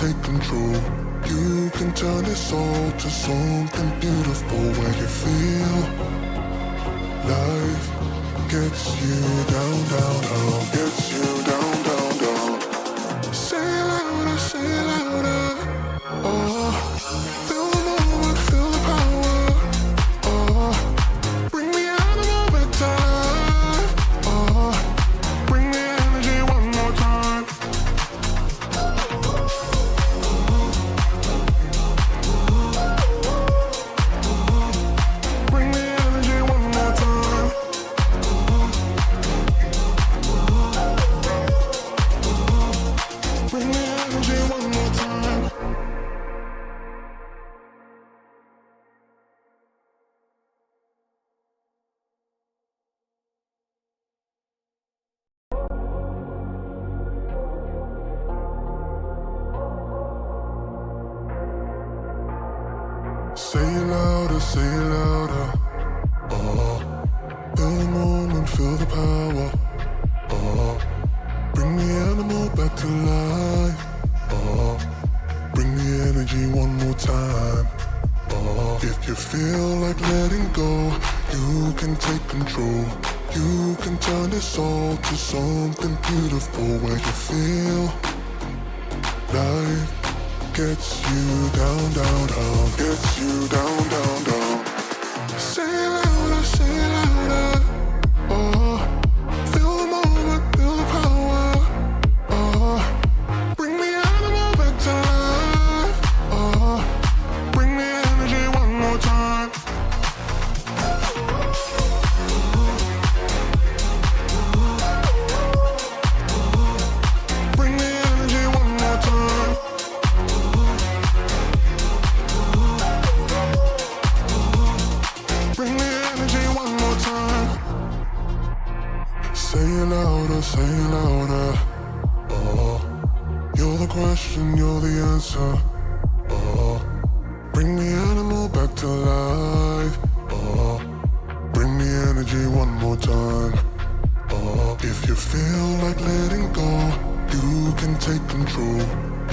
take control. You can turn this all to something beautiful where you feel life gets you down, down, down, gets you down, down, down. Say it louder, say it louder. Oh, feel the moment, feel the power. Oh, bring the animal back to life. Oh, bring the energy one more time. Bring the energy one more time. Bring the energy one more time. Say it louder, say it louder. Oh, feel the moment, feel the power. Oh, bring the animal back to life. Oh, bring the energy one more time. Oh, if you feel like letting go, you can take control. You can turn this all to something beautiful where you feel life gets you down, down, down, gets you down, down, down. Say it louder, say it louder. Oh, feel the moment, feel the power. Oh, bring the animal back to life. Oh, bring the energy one more time. Bring the energy one more time. Bring the energy one more time. Say it louder, say it louder. Oh, you're the question, you're the answer. Oh, bring the animal back to life. Oh, bring the energy one more time. Oh, if you feel like letting go, you can take control.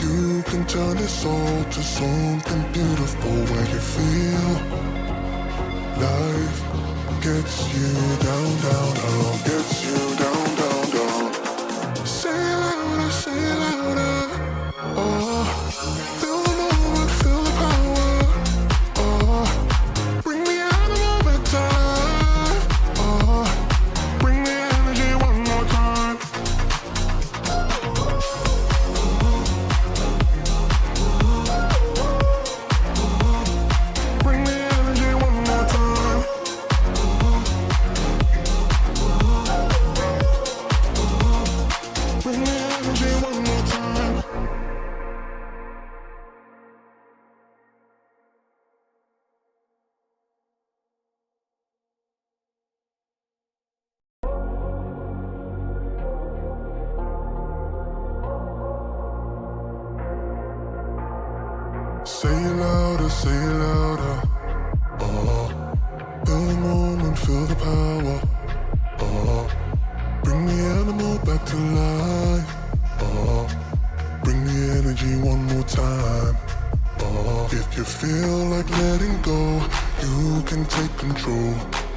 You can turn this all to something beautiful where you feel life gets you down, down, down, gets you down, down, down. Say it louder, say it louder. Oh, feel the moment, feel the power. Oh, bring the animal back to life. Oh, bring the energy one more time. Bring the energy one more time. Bring the energy one more time. Say it louder, say it louder. Oh, feel the moment, feel the power. Oh, bring the animal back to life. Oh, bring the energy one more time. Oh, if you feel like letting go, you can take control.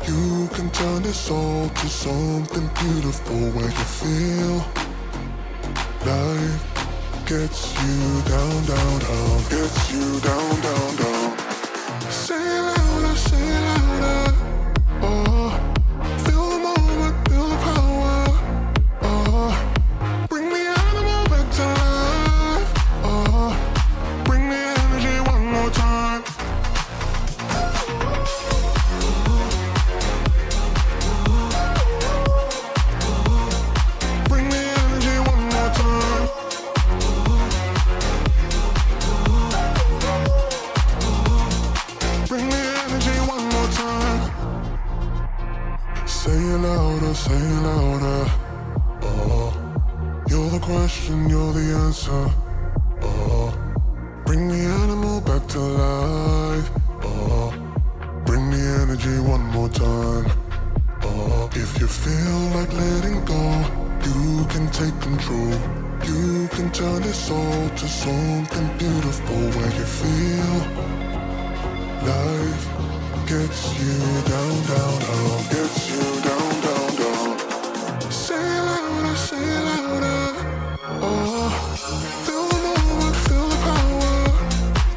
You can turn this all to something beautiful where you feel life gets you down, down, down, gets you down, down, down. Say it louder, say it louder. Oh, feel the moment, feel the power. Oh, bring the animal back to life. Oh, bring the energy one more time. Bring the energy one more time. Bring the energy one more time. Say it louder, say it louder. Oh, you're the question, you're the answer. Oh, bring the animal back to life. Oh, bring the energy one more time. Oh, if you feel like letting go, you can take control. You can turn this all to something beautiful where you feel life gets you down, down, down, gets you down, down, down. Say it louder, say it louder. Oh, feel the moment, feel the power.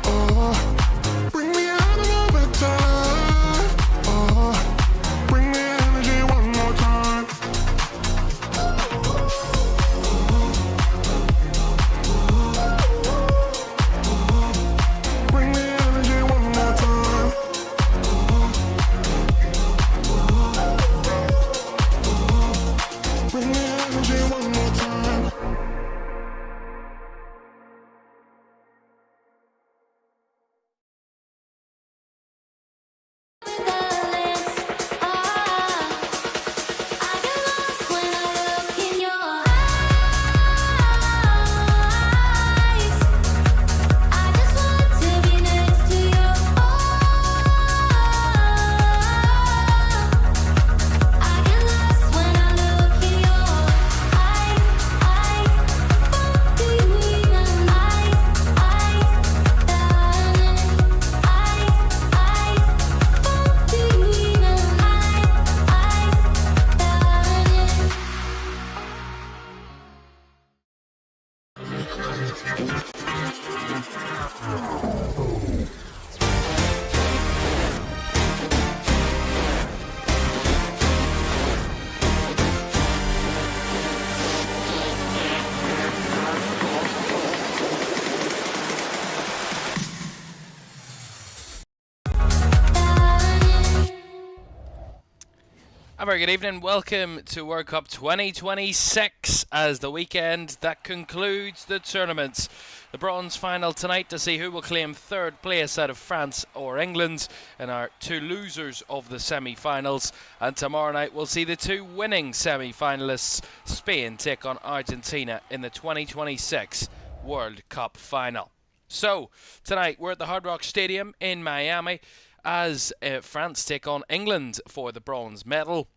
Oh, bring the animal back to life. Oh, bring the energy one more time. Bring the energy one more time. Bring the energy one more time. A very good evening. Welcome to World Cup 2026 as the weekend that concludes the tournament. The bronze final tonight to see who will claim third place out of France or England and our two losers of the semi-finals. And tomorrow night we'll see the two winning semi-finalists, Spain take on Argentina in the 2026 World Cup final. So tonight we're at the Hard Rock Stadium in Miami as France take on England for the bronze medal.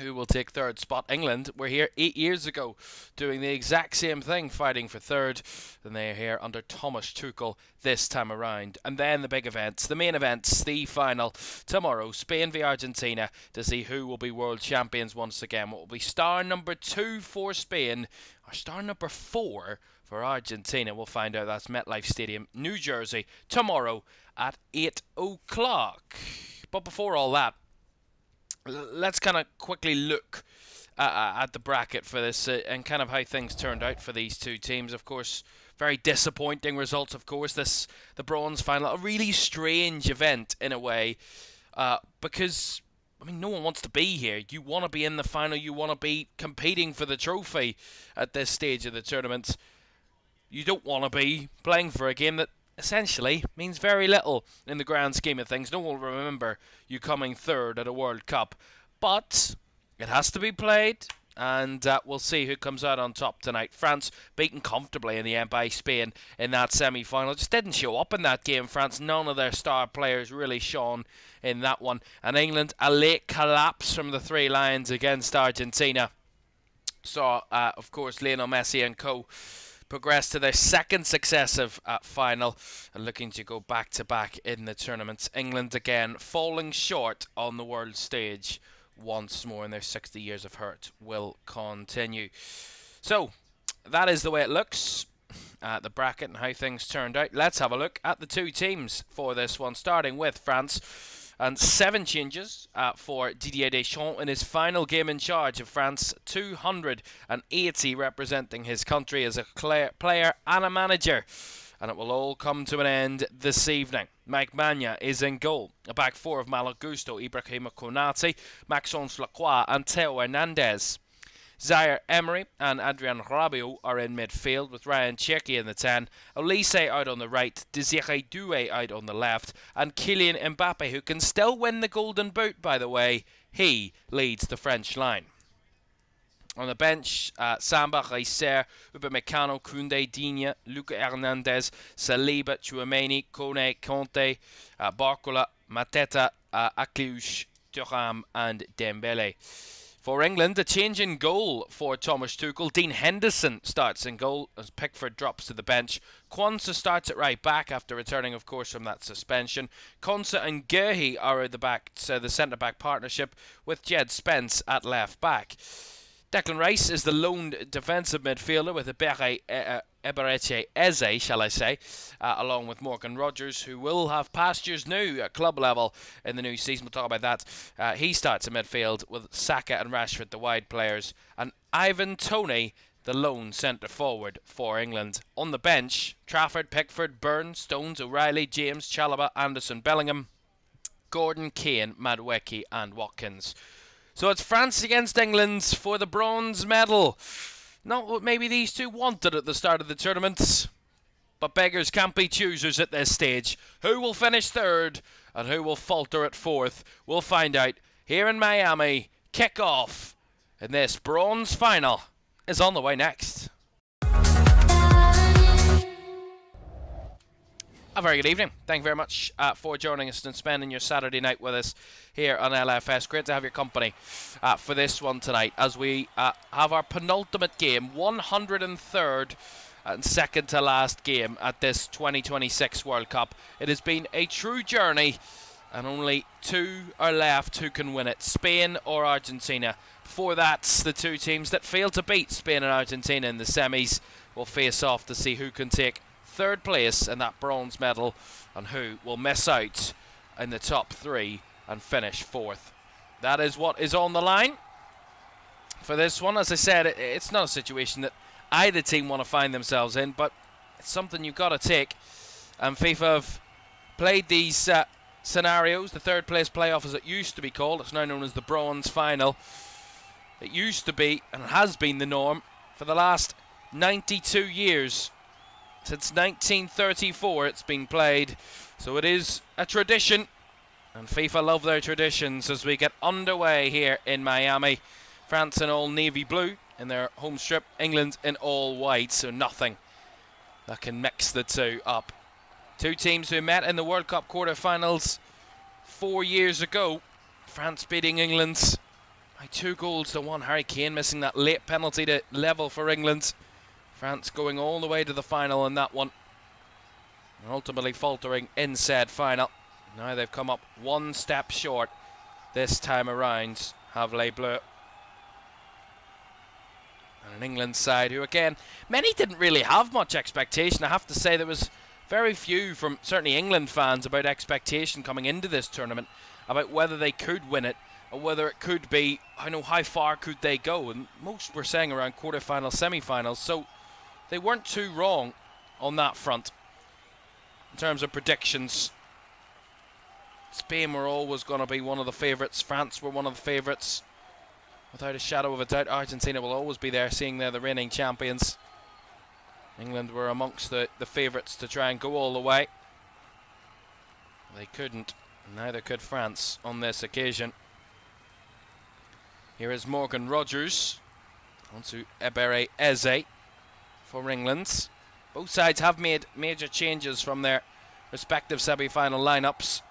Who will take third spot? England were here 8 years ago doing the exact same thing, fighting for third, and they are here under Thomas Tuchel this time around. And then the big events, the main events, the final tomorrow, Spain v Argentina, to see who will be world champions once again. What will be star number 2 for Spain, or star number 4 for Argentina? We'll find out. That's MetLife Stadium, New Jersey, tomorrow at 8 o'clock. But before all that, let's kind of quickly look at the bracket for this and kind of how things turned out for these two teams. Of course, very disappointing results, of course. The bronze final, a really strange event in a way, because, I mean, no one wants to be here. You want to be in the final. You want to be competing for the trophy at this stage of the tournament. You don't want to be playing for a game that essentially means very little in the grand scheme of things. No one will remember you coming third at a World Cup. But it has to be played, and we'll see who comes out on top tonight. France beaten comfortably in the end by Spain in that semi-final. Just didn't show up in that game, France. None of their star players really shone in that one. And England, a late collapse from the Three Lions against Argentina. Saw, of course, Lionel Messi and co progress to their second successive final and looking to go back-to-back in the tournaments. England again falling short on the world stage once more, and their 60 years of hurt will continue. So that is the way it looks at the bracket and how things turned out. Let's have a look at the two teams for this one, starting with France. And 7 changes for Didier Deschamps in his final game in charge of France. 280 representing his country as a player and a manager. And it will all come to an end this evening. Mike Maignan is in goal. A back four of Malo Gusto, Ibrahima Konate, Maxence Lacroix and Theo Hernandez. Zaire Emery and Adrien Rabiot are in midfield, with Ryan Cherki in the 10, Olise out on the right, Desiré Doué out on the left, and Kylian Mbappe, who can still win the Golden Boot, by the way. He leads the French line. On the bench, Samba, Reiser, Upamecano, Koundé, Digne, Luca Hernandez, Saliba, Chouameni, Kone, Conte, Barcola, Mateta, Akliouche, Thuram and Dembele. For England, a change in goal for Thomas Tuchel. Dean Henderson starts in goal as Pickford drops to the bench. Quansah starts at right back after returning, of course, from that suspension. Konsa and Guehi are at the back, so the centre-back partnership with Jed Spence at left back. Declan Rice is the lone defensive midfielder with Eberechi Eze, shall I say, along with Morgan Rogers, who will have pastures new at club level in the new season. We'll talk about that. He starts in midfield with Saka and Rashford, the wide players, and Ivan Toney, the lone centre-forward for England. On the bench, Trafford, Pickford, Burns, Stones, O'Reilly, James, Chalobah, Anderson, Bellingham, Gordon, Kane, Madueke and Watkins. So it's France against England for the bronze medal. Not what maybe these two wanted at the start of the tournament, but beggars can't be choosers at this stage. Who will finish third and who will falter at fourth? We'll find out here in Miami. Kick off in this bronze final is on the way next. A very good evening. Thank you very much for joining us and spending your Saturday night with us here on LFS. Great to have your company for this one tonight as we have our penultimate game, 103rd and second to last game at this 2026 World Cup. It has been a true journey and only two are left who can win it, Spain or Argentina. Before that, the two teams that failed to beat Spain and Argentina in the semis will face off to see who can take third place in that bronze medal and who will miss out in the top three and finish fourth. That is what is on the line for this one. As I said, it's not a situation that either team want to find themselves in, but it's something you've got to take. And FIFA have played these scenarios, the third place playoff as it used to be called. It's now known as the bronze final. It used to be and has been the norm for the last 92 years. Since 1934 it's been played, so it is a tradition, and FIFA love their traditions as we get underway here in Miami. France in all navy blue in their home strip, England in all white, so nothing that can mix the two up. Two teams who met in the World Cup quarter-finals 4 years ago. France beating England by 2-1. Harry Kane missing that late penalty to level for England. France going all the way to the final in that one, and ultimately faltering in said final. Now they've come up one step short this time around, have Les Bleus. And an England side who, again, many didn't really have much expectation. I have to say there was very few from certainly England fans about expectation coming into this tournament, about whether they could win it or whether it could be, how far could they go. And most were saying around quarter-finals, semi-finals, so they weren't too wrong on that front in terms of predictions. Spain were always going to be one of the favourites. France were one of the favourites. Without a shadow of a doubt, Argentina will always be there, seeing they're the reigning champions. England were amongst the favourites to try and go all the way. They couldn't. Neither could France on this occasion. Here is Morgan Rogers onto Ebere Eze for England. Both sides have made major changes from their respective semi-final lineups.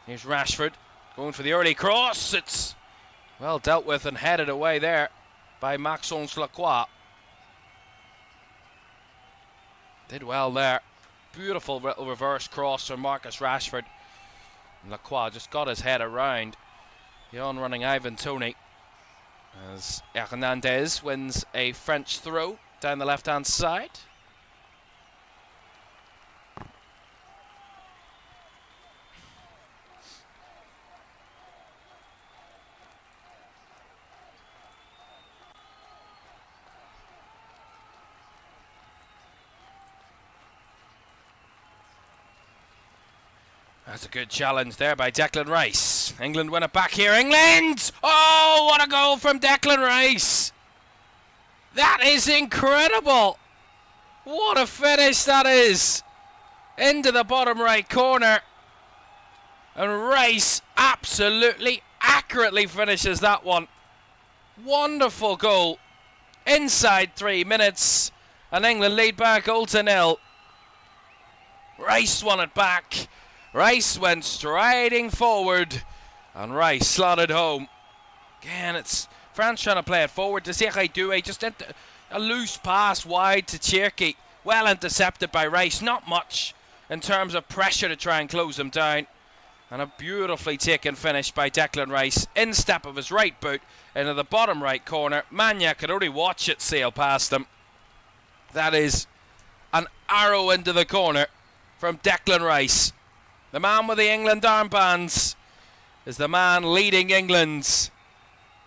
Here's Rashford going for the early cross. It's well dealt with and headed away there by Maxence Lacroix. Did well there. Beautiful little reverse cross from Marcus Rashford. And Lacroix just got his head around the on-running Ivan Toney as Hernandez wins a French throw down the left-hand side. That's a good challenge there by Declan Rice. England win it back here. England! Oh, what a goal from Declan Rice! That is incredible! What a finish that is! Into the bottom right corner. And Rice absolutely accurately finishes that one. Wonderful goal. Inside 3 minutes. And England lead by 0-0. Rice won it back. Rice went striding forward. And Rice slotted home. Again, it's France trying to play it forward. Desiree Doué just a loose pass wide to Cherki. Well intercepted by Rice. Not much in terms of pressure to try and close him down. And a beautifully taken finish by Declan Rice. Instep of his right boot into the bottom right corner. Manya could only watch it sail past him. That is an arrow into the corner from Declan Rice. The man with the England armbands is the man leading England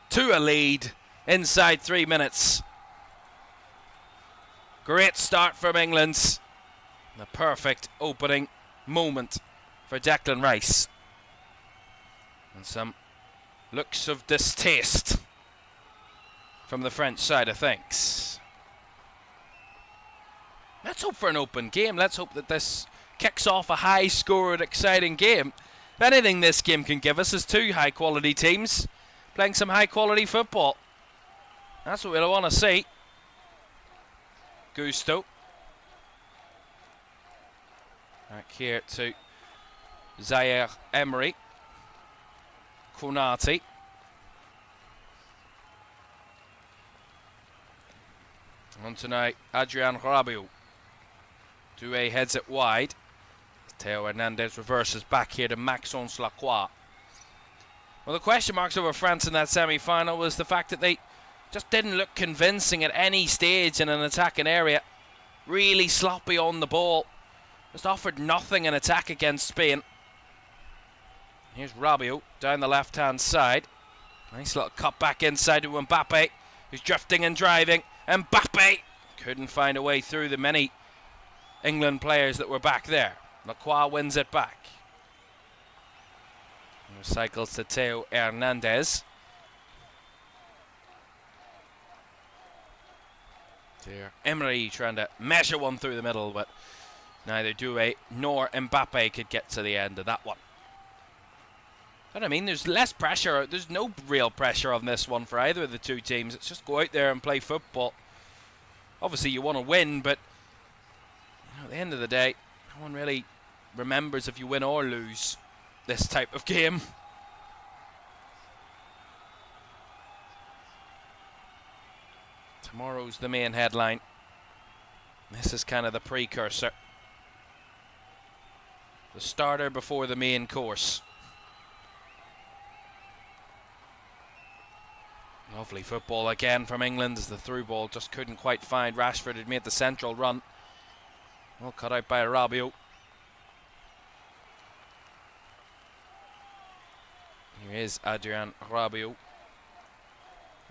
to a lead inside 3 minutes. Great start from England. The perfect opening moment for Declan Rice. And some looks of distaste from the French side of things. Let's hope for an open game. Let's hope that this kicks off a high-scored, exciting game. If anything this game can give us is two high-quality teams playing some high-quality football. That's what we'll want to see. Gusto. Back here to Zaire Emery. Konate. On tonight, Adrian Rabiot. Doué heads it wide. Theo Hernandez reverses back here to Maxence Lacroix. Well, the question marks over France in that semi-final was the fact that they just didn't look convincing at any stage in an attacking area. Really sloppy on the ball. Just offered nothing in attack against Spain. Here's Rabiot down the left-hand side. Nice little cut back inside to Mbappe, who's drifting and driving. Mbappe couldn't find a way through the many England players that were back there. Lacroix wins it back. Cycles to Theo Hernandez. There, Emery trying to measure one through the middle, but neither Doué nor Mbappe could get to the end of that one. But I mean, there's less pressure. There's no real pressure on this one for either of the two teams. It's just go out there and play football. Obviously, you want to win, but at the end of the day, no one really remembers if you win or lose this type of game. Tomorrow's the main headline. This is kind of the precursor. The starter before the main course. Lovely football again from England as the through ball just couldn't quite find. Rashford had made the central run. Well, cut out by Rabiot. Here is Adrian Rabiot.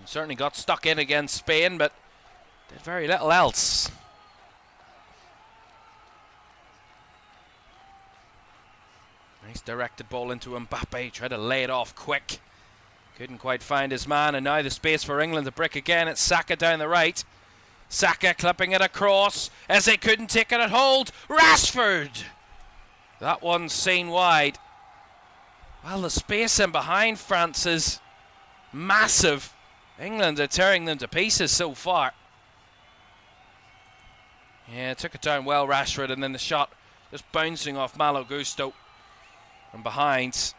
He certainly got stuck in against Spain, but did very little else. Nice directed ball into Mbappe. Tried to lay it off quick. Couldn't quite find his man, and now the space for England to break again. It's Saka down the right. Saka clipping it across as they couldn't take it at hold. Rashford! That one's seen wide. Well, the space in behind France is massive. England are tearing them to pieces so far. Yeah, took it down well, Rashford, and then the shot just bouncing off Malo Gusto from behind.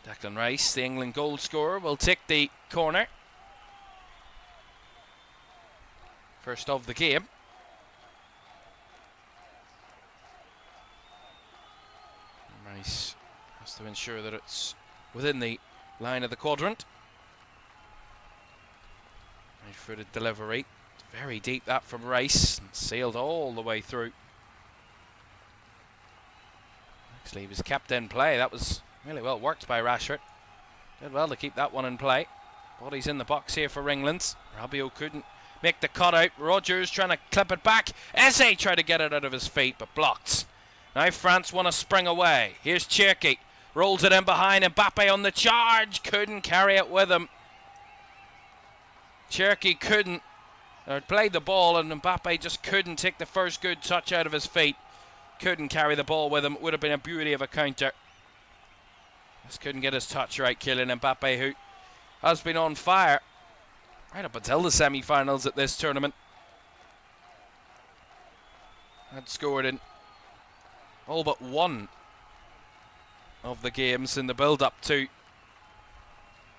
Declan Rice, the England goal scorer, will take the corner. First of the game. Rice has to ensure that it's within the line of the quadrant. Right-footed delivery. Very deep that from Rice. And sailed all the way through. Actually, he was kept in play. That was really well worked by Rashford. Did well to keep that one in play. Bodies in the box here for England. Rabiot couldn't make the cutout. Rodgers trying to clip it back. Eze tried to get it out of his feet, but blocked. Now France want to spring away. Here's Cherki. Rolls it in behind. Mbappe on the charge. Couldn't carry it with him. Cherki couldn't. Played the ball, and Mbappe just couldn't take the first good touch out of his feet. Couldn't carry the ball with him. It would have been a beauty of a counter. Just couldn't get his touch right. Kylian Mbappe, who has been on fire right up until the semi-finals at this tournament. Had scored in all but one of the games in the build-up to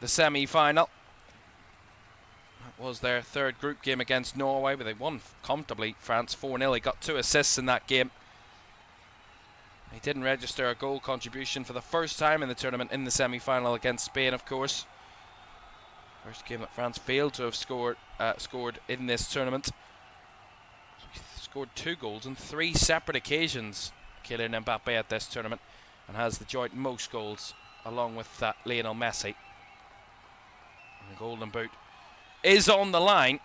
the semi-final. That was their third group game against Norway, but they won comfortably, France 4-0. He got 2 assists in that game. He didn't register a goal contribution for the first time in the tournament in the semi-final against Spain, of course. First game that France failed to have scored in this tournament. So he scored 2 goals on 3 separate occasions, Kylian Mbappe, at this tournament, and has the joint most goals along with Lionel Messi. And the Golden Boot is on the line.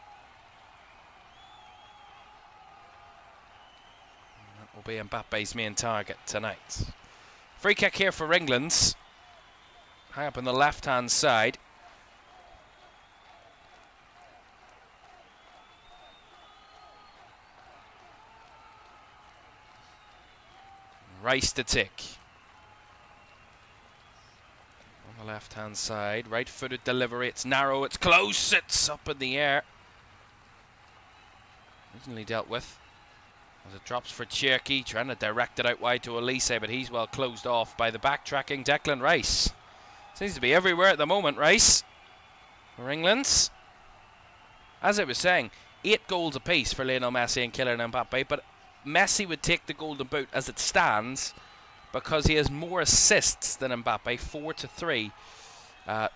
And that will be Mbappe's main target tonight. Free kick here for England. High up on the left-hand side. Rice to take. On the left-hand side, right-footed delivery. It's narrow, it's close, it's up in the air. Easily dealt with. As it drops for Cherki, trying to direct it out wide to Elise, but he's well closed off by the backtracking Declan Rice. Seems to be everywhere at the moment, Rice, for England. As I was saying, 8 goals apiece for Lionel Messi and Kylian Mbappe, but Messi would take the Golden Boot as it stands because he has more assists than Mbappe, 4 to 3. As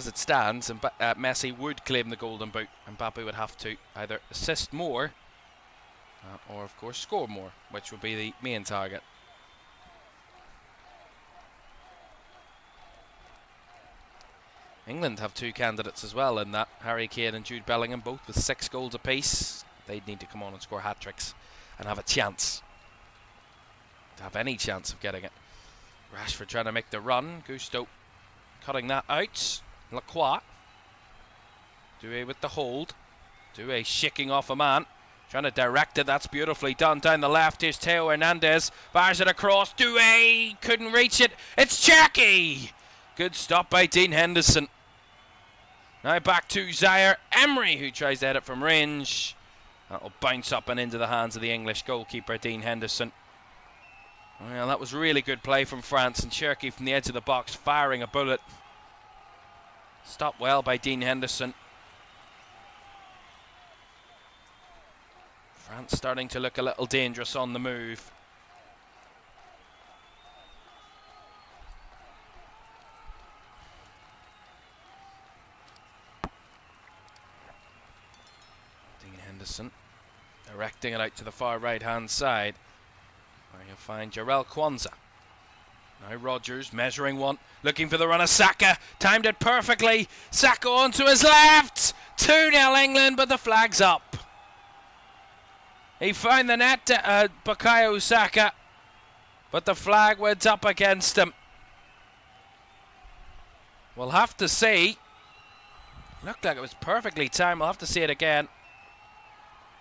it stands, Messi would claim the Golden Boot. Mbappe would have to either assist more or, of course, score more, which would be the main target. England have 2 candidates as well in that. Harry Kane and Jude Bellingham, both with 6 goals apiece. They'd need to come on and score hat-tricks and have a chance. To have any chance of getting it. Rashford trying to make the run. Gusto cutting that out. Lacroix. Doué with the hold. Doué shaking off a man. Trying to direct it. That's beautifully done. Down the left. Here's Theo Hernandez. Fires it across. Doué couldn't reach it. It's Cherki. Good stop by Dean Henderson. Now back to Zaire Emery, who tries to hit it from range. That'll bounce up and into the hands of the English goalkeeper, Dean Henderson. Well, that was really good play from France, and Cherki from the edge of the box firing a bullet. Stopped well by Dean Henderson. France starting to look a little dangerous on the move. Henderson directing it out to the far right hand side, where you'll find Jarell Kwanzaa. Now Rodgers measuring one, looking for the runner. Saka timed it perfectly. Saka onto his left. 2-0 England, but the flag's up. He found the net, Bukayo Saka, but the flag went up against him. We'll have to see. Looked like it was perfectly timed. We'll have to see it again.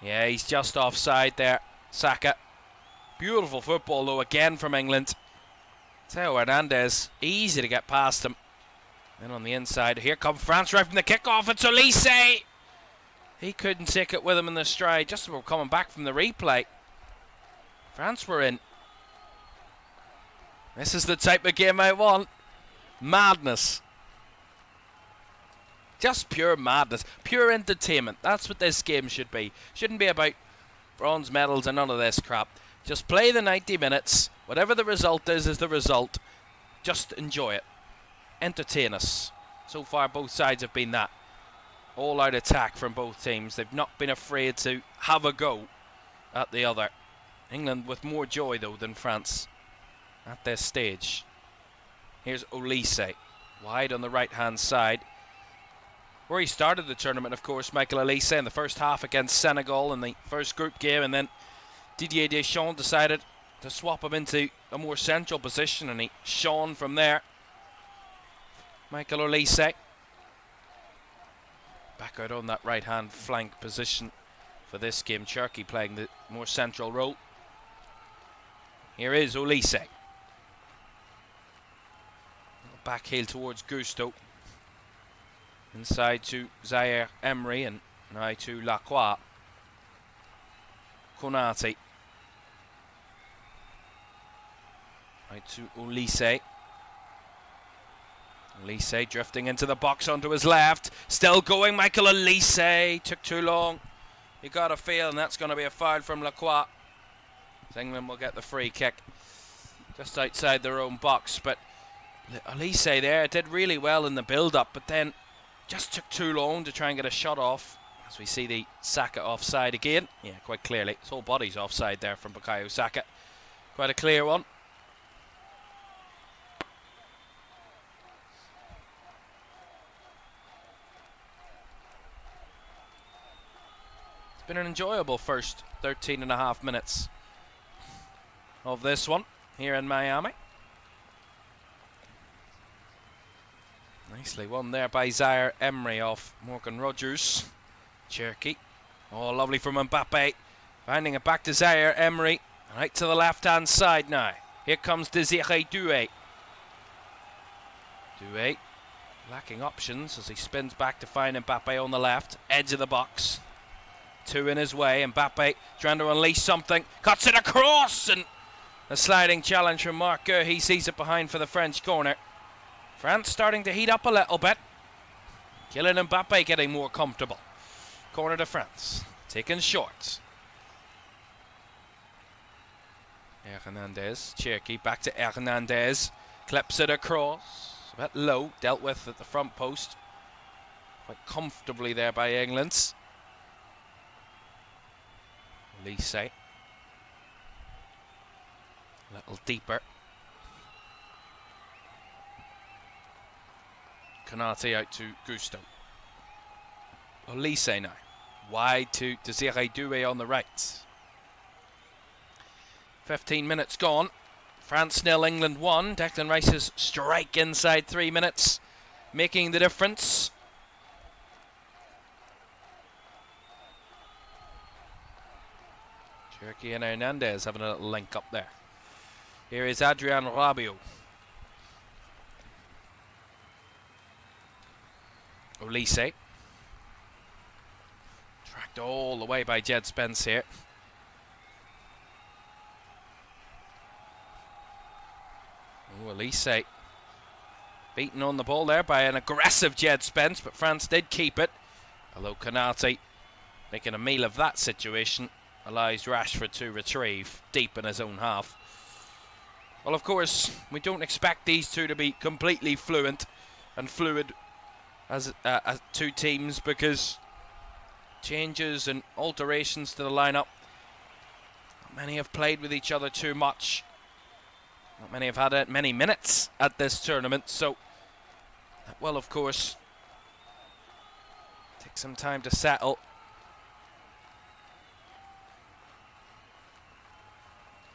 Yeah, he's just offside there, Saka. Beautiful football, though, again from England. Theo Hernandez, easy to get past him. Then on the inside, here come France right from the kickoff. It's Elise. He couldn't take it with him in the stride. Just before coming back from the replay. France were in. This is the type of game I want. Madness. Just pure madness, pure entertainment. That's what this game should be. Shouldn't be about bronze medals and none of this crap. Just play the 90 minutes. Whatever the result is the result. Just enjoy it. Entertain us. So far, both sides have been that. All-out attack from both teams. They've not been afraid to have a go at the other. England with more joy, though, than France at this stage. Here's Olise. Wide on the right-hand side. Where he started the tournament, of course, Michael Olise in the first half against Senegal in the first group game, and then Didier Deschamps decided to swap him into a more central position, and he shone from there. Michael Olise back out on that right-hand flank position for this game. Cherki playing the more central role. Here is Olise. Back heel towards Gusto. Inside to Zaire Emery, and now to Lacroix. Konate. Right to Olise. Olise drifting into the box onto his left. Still going, Michael Olise. Took too long. You got to feel, and that's going to be a foul from Lacroix. England will get the free kick just outside their own box. But Olise there did really well in the build-up, but then just took too long to try and get a shot off. As we see the Saka offside again. Yeah, quite clearly. His whole body's offside there from Bukayo Saka. Quite a clear one. It's been an enjoyable first 13 and a half minutes of this one here in Miami. Nicely won there by Zaire Emery off Morgan Rogers. Cherky. Oh, lovely from Mbappe. Finding it back to Zaire Emery. Right to the left-hand side now. Here comes Desiré Doué. Doué lacking options as he spins back to find Mbappe on the left. Edge of the box. Two in his way. Mbappe trying to unleash something. Cuts it across, and a sliding challenge from Marc Gueux. He sees it behind for the French corner. France starting to heat up a little bit. Kylian Mbappe getting more comfortable. Corner to France. Taken short. Hernandez. Cherky back to Hernandez. Clips it across. A bit low. Dealt with at the front post. Quite comfortably there by England. Olise. A little deeper. Konate out to Gusto. Olise now. Wide to Desiré Doué on the right. 15 minutes gone. France 0, England 1. Declan Rice's strike inside 3 minutes, making the difference. Cherky and Hernandez having a little link up there. Here is Adrien Rabiot. Olise. Tracked all the way by Jed Spence here. Oh, Olise beaten on the ball there by an aggressive Jed Spence, but France did keep it. Although Konate, making a meal of that situation, allows Rashford to retrieve deep in his own half. Well, of course, we don't expect these two to be completely fluent and fluid as two teams, because changes and alterations to the lineup, not many have played with each other too much. Not many have had many minutes at this tournament, so that will, of course, take some time to settle.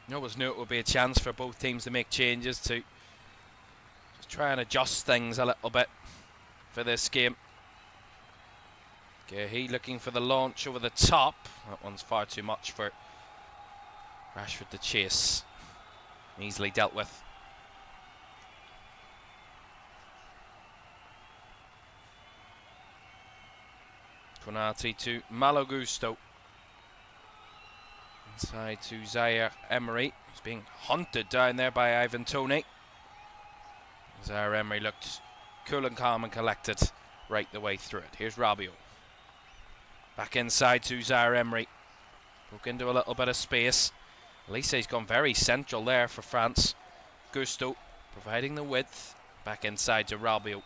You always knew it would be a chance for both teams to make changes, to just try and adjust things a little bit for this game. Guehi looking for the launch over the top. That one's far too much for Rashford to chase. Easily dealt with. Konate to Malo Gusto. Inside to Zaire Emery. He's being hunted down there by Ivan Toney. Zaire Emery looked cool and calm and collected right the way through it. Here's Rabiot. Back inside to Zaire Emery. Broke into a little bit of space. Olise's gone very central there for France. Gusto providing the width. Back inside to Rabiot.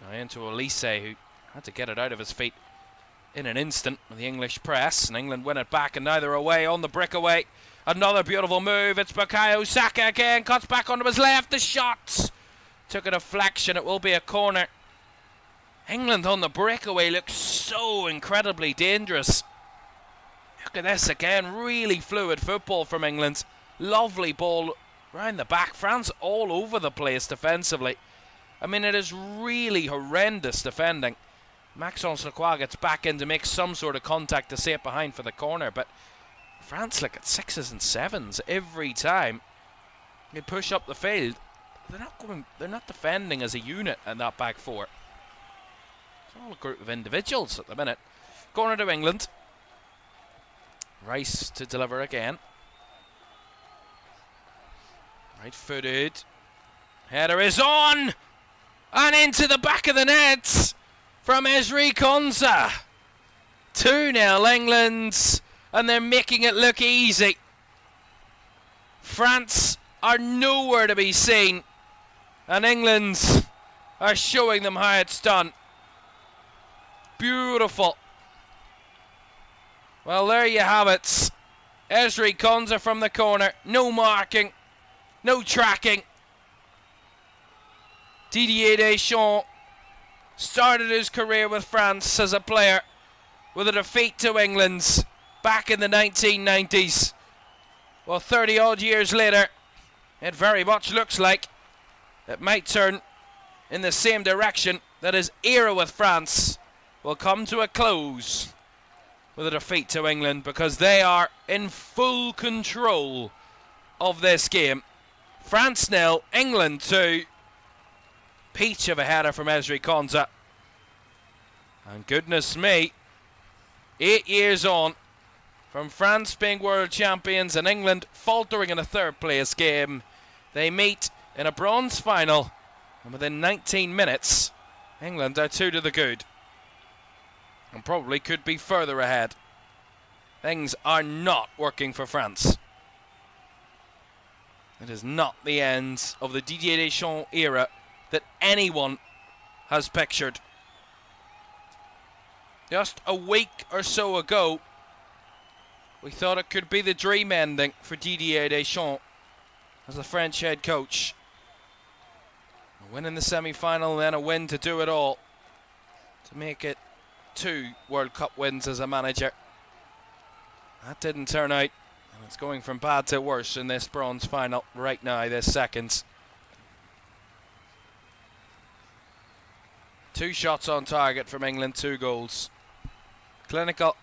Now into Olise, who had to get it out of his feet in an instant with the English press. And England win it back, and now they're away on the breakaway. Another beautiful move. It's Bukayo Saka again. Cuts back onto his left. The shot took a deflection. It will be a corner. England on the breakaway looks so incredibly dangerous. Look at this again, really fluid football from England. Lovely ball round the back. France all over the place defensively. I mean, it is really horrendous defending. Maxence Lacroix gets back in to make some sort of contact to see it behind for the corner, but France look at 6s and 7s every time. They push up the field. They're not defending as a unit in that back four. It's all a group of individuals at the minute. Corner to England. Rice to deliver again. Right-footed. Header is on! And into the back of the net from Ezri Konsa. 2-0 England, and they're making it look easy. France are nowhere to be seen, and England are showing them how it's done. Beautiful. Well, there you have it. Ezri Konsa from the corner. No marking, no tracking. Didier Deschamps started his career with France as a player with a defeat to England back in the 1990s. Well, 30 odd years later, it very much looks like it might turn in the same direction, that his era with France will come to a close with a defeat to England, because they are in full control of this game. France 0, England 2. Peach of a header from Ezri Konsa. And goodness me, 8 years on from France being world champions and England faltering in a third place game, they meet in a bronze final, and within 19 minutes England are 2 to the good and probably could be further ahead. Things are not working for France. It is not the end of the Didier Deschamps era that anyone has pictured. Just a week or so ago, we thought it could be the dream ending for Didier Deschamps as the French head coach. A win in the semi-final and then a win to do it all, to make it 2 World Cup wins as a manager. That didn't turn out, and it's going from bad to worse in this bronze final right now, this second. 2 shots on target from England, 2 goals. Clinical.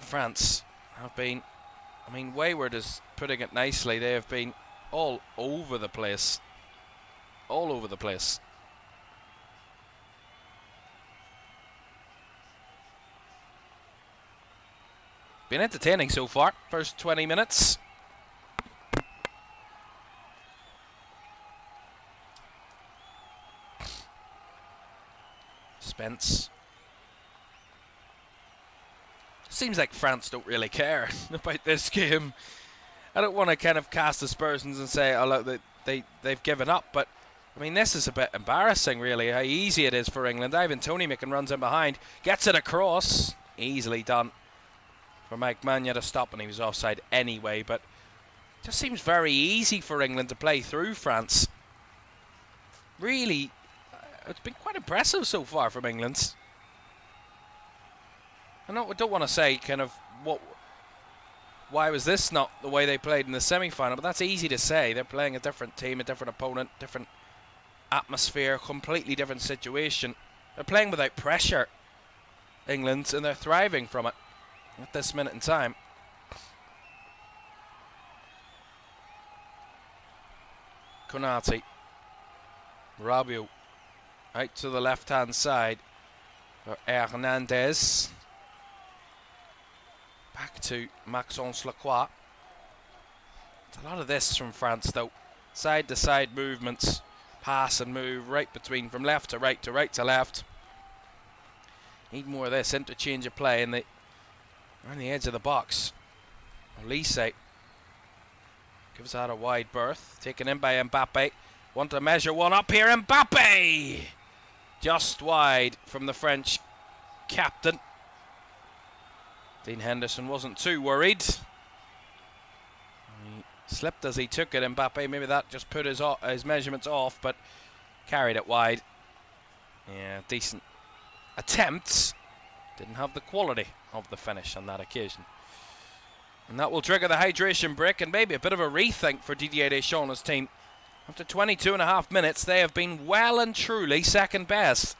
France have been, Wayward is putting it nicely. They have been all over the place. All over the place. Been entertaining so far. First 20 minutes. Spence. Seems like France don't really care about this game. I don't want to kind of cast aspersions and say, oh look, they've given up, but this is a bit embarrassing really, how easy it is for England. Ivan Toney making runs in behind, gets it across, easily done for Mike Manya to stop, and he was offside anyway, but it just seems very easy for England to play through France. Really, it's been quite impressive so far from England. I don't want to say kind of why was this not the way they played in the semi-final, but that's easy to say. They're playing a different team, a different opponent, different atmosphere, completely different situation. They're playing without pressure, England, and they're thriving from it at this minute in time. Konate. Rabiot out to the left-hand side for Hernandez. Back to Maxence Lacroix. It's a lot of this from France though. Side-to-side movements. Pass and move right between, from left to right to left. Need more of this interchange of play around the edge of the box. Elise gives that a wide berth. Taken in by Mbappe. Want to measure one up here. Mbappe! Just wide from the French captain. Dean Henderson wasn't too worried. He slipped as he took it. Mbappe, maybe that just put his measurements off, but carried it wide. Yeah, decent attempts. Didn't have the quality of the finish on that occasion. And that will trigger the hydration break and maybe a bit of a rethink for Didier Deschamps' team. After 22.5 minutes, they have been well and truly second best.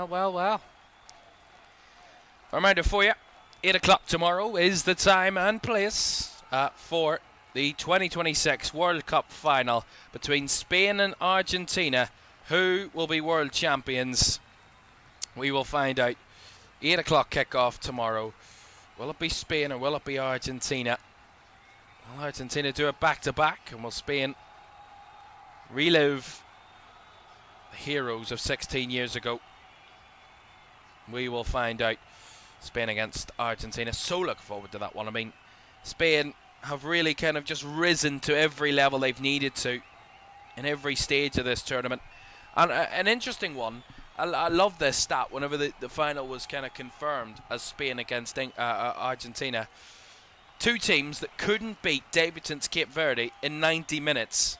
Well. A reminder for you, 8 o'clock tomorrow is the time and place for the 2026 World Cup final between Spain and Argentina. Who will be world champions? We will find out 8 o'clock kickoff tomorrow. Will it be Spain or will it be Argentina? Will Argentina do it back-to-back, and will Spain relive the heroes of 16 years ago? We will find out. Spain against Argentina. So looking forward to that one. I mean, Spain have really kind of just risen to every level they've needed to in every stage of this tournament. And an interesting one, I love this stat whenever the final was kind of confirmed as Spain against Argentina. Two teams that couldn't beat debutants Cape Verde in 90 minutes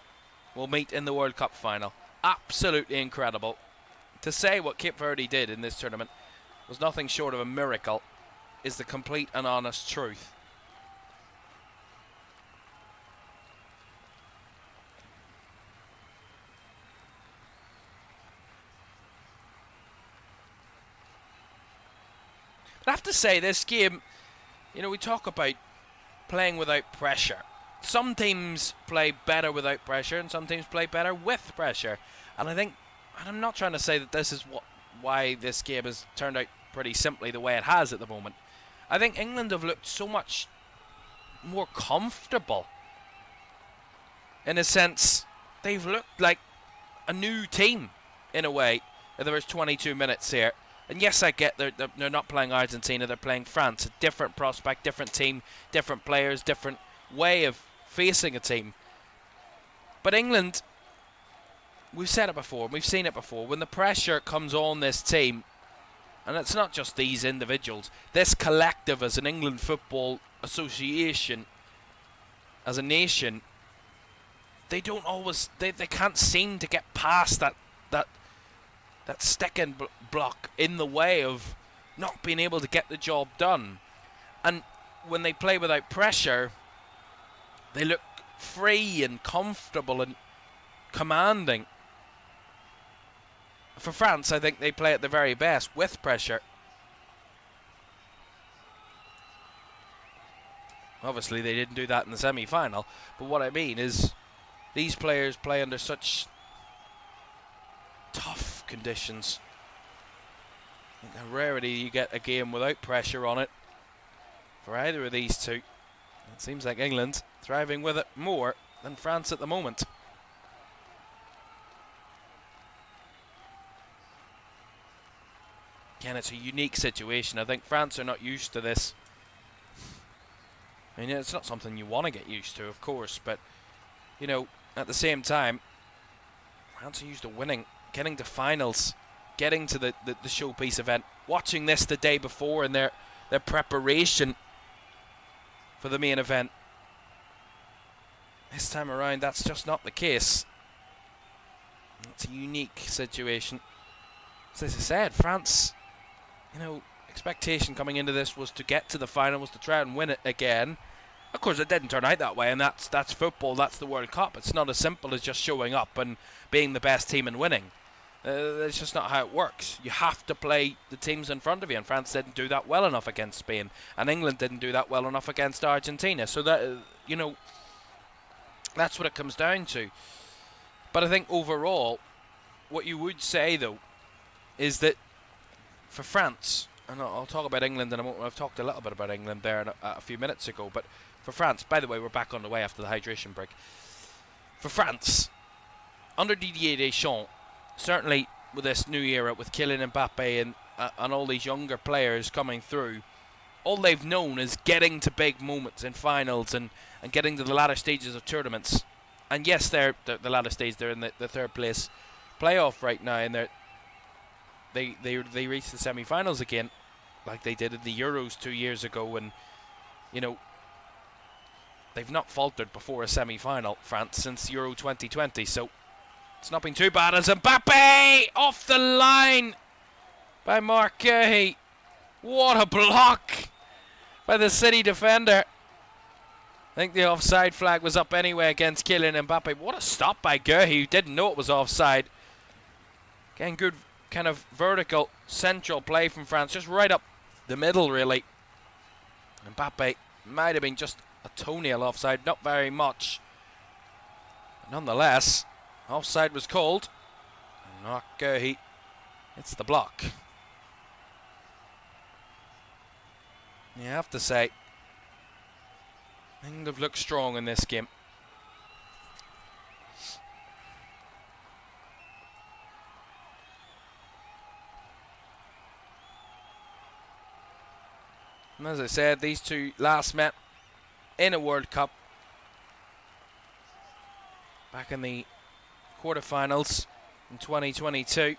will meet in the World Cup final. Absolutely incredible. To say what Cape Verde did in this tournament was nothing short of a miracle is the complete and honest truth. I have to say, this game, you know, we talk about playing without pressure. Some teams play better without pressure and some teams play better with pressure. And I think, and I'm not trying to say that this is why this game has turned out pretty simply the way it has at the moment. I think England have looked so much more comfortable. In a sense, they've looked like a new team in a way. There was 22 minutes here. And yes, I get they're not playing Argentina, they're playing France. A different prospect, different team, different players, different way of facing a team. But England, we've said it before, we've seen it before, when the pressure comes on this team, and it's not just these individuals, this collective as an England Football Association, as a nation, they don't always, they can't seem to get past that sticking block in the way of not being able to get the job done. And when they play without pressure, they look free and comfortable and commanding. For France, I think they play at their very best with pressure. Obviously, they didn't do that in the semi-final, but what I mean is these players play under such tough conditions. I think a rarity you get a game without pressure on it for either of these two. It seems like England thriving with it more than France at the moment. Again, it's a unique situation. I think France are not used to this. I mean, it's not something you want to get used to, of course, but, you know, at the same time, France are used to winning, getting to finals, getting to the showpiece event, watching this the day before in their preparation for the main event. This time around, that's just not the case. It's a unique situation. As I said, France, you know, expectation coming into this was to get to the final, was to try and win it again. Of course, it didn't turn out that way, and that's football, that's the World Cup. It's not as simple as just showing up and being the best team and winning. That's just not how it works. You have to play the teams in front of you, and France didn't do that well enough against Spain, and England didn't do that well enough against Argentina. So that, you know, that's what it comes down to. But I think overall, what you would say, though, is that for France, and I'll talk about England in a moment. I've talked a little bit about England there a few minutes ago, but for France, by the way, we're back on the way after the hydration break. For France, under Didier Deschamps, certainly with this new era, with Kylian Mbappe and all these younger players coming through, all they've known is getting to big moments in finals and getting to the latter stages of tournaments. And yes, they're the latter stage. They're in the third place playoff right now, and they reached the semi-finals again, like they did in the Euros 2 years ago. And you know, they've not faltered before a semi-final, France, since Euro 2020. So it's not been too bad. As Mbappe off the line by Marc Guéhi. What a block by the City defender. I think the offside flag was up anyway against Kylian Mbappe. What a stop by Guéhi, who didn't know it was offside. Again, good kind of vertical central play from France, just right up the middle, really. Mbappe might have been just a toenail offside, not very much. But nonetheless, offside was called. And Marc Guéhi hits the block. You have to say, England have looked strong in this game. And as I said, these two last met in a World Cup back in the quarterfinals in 2022.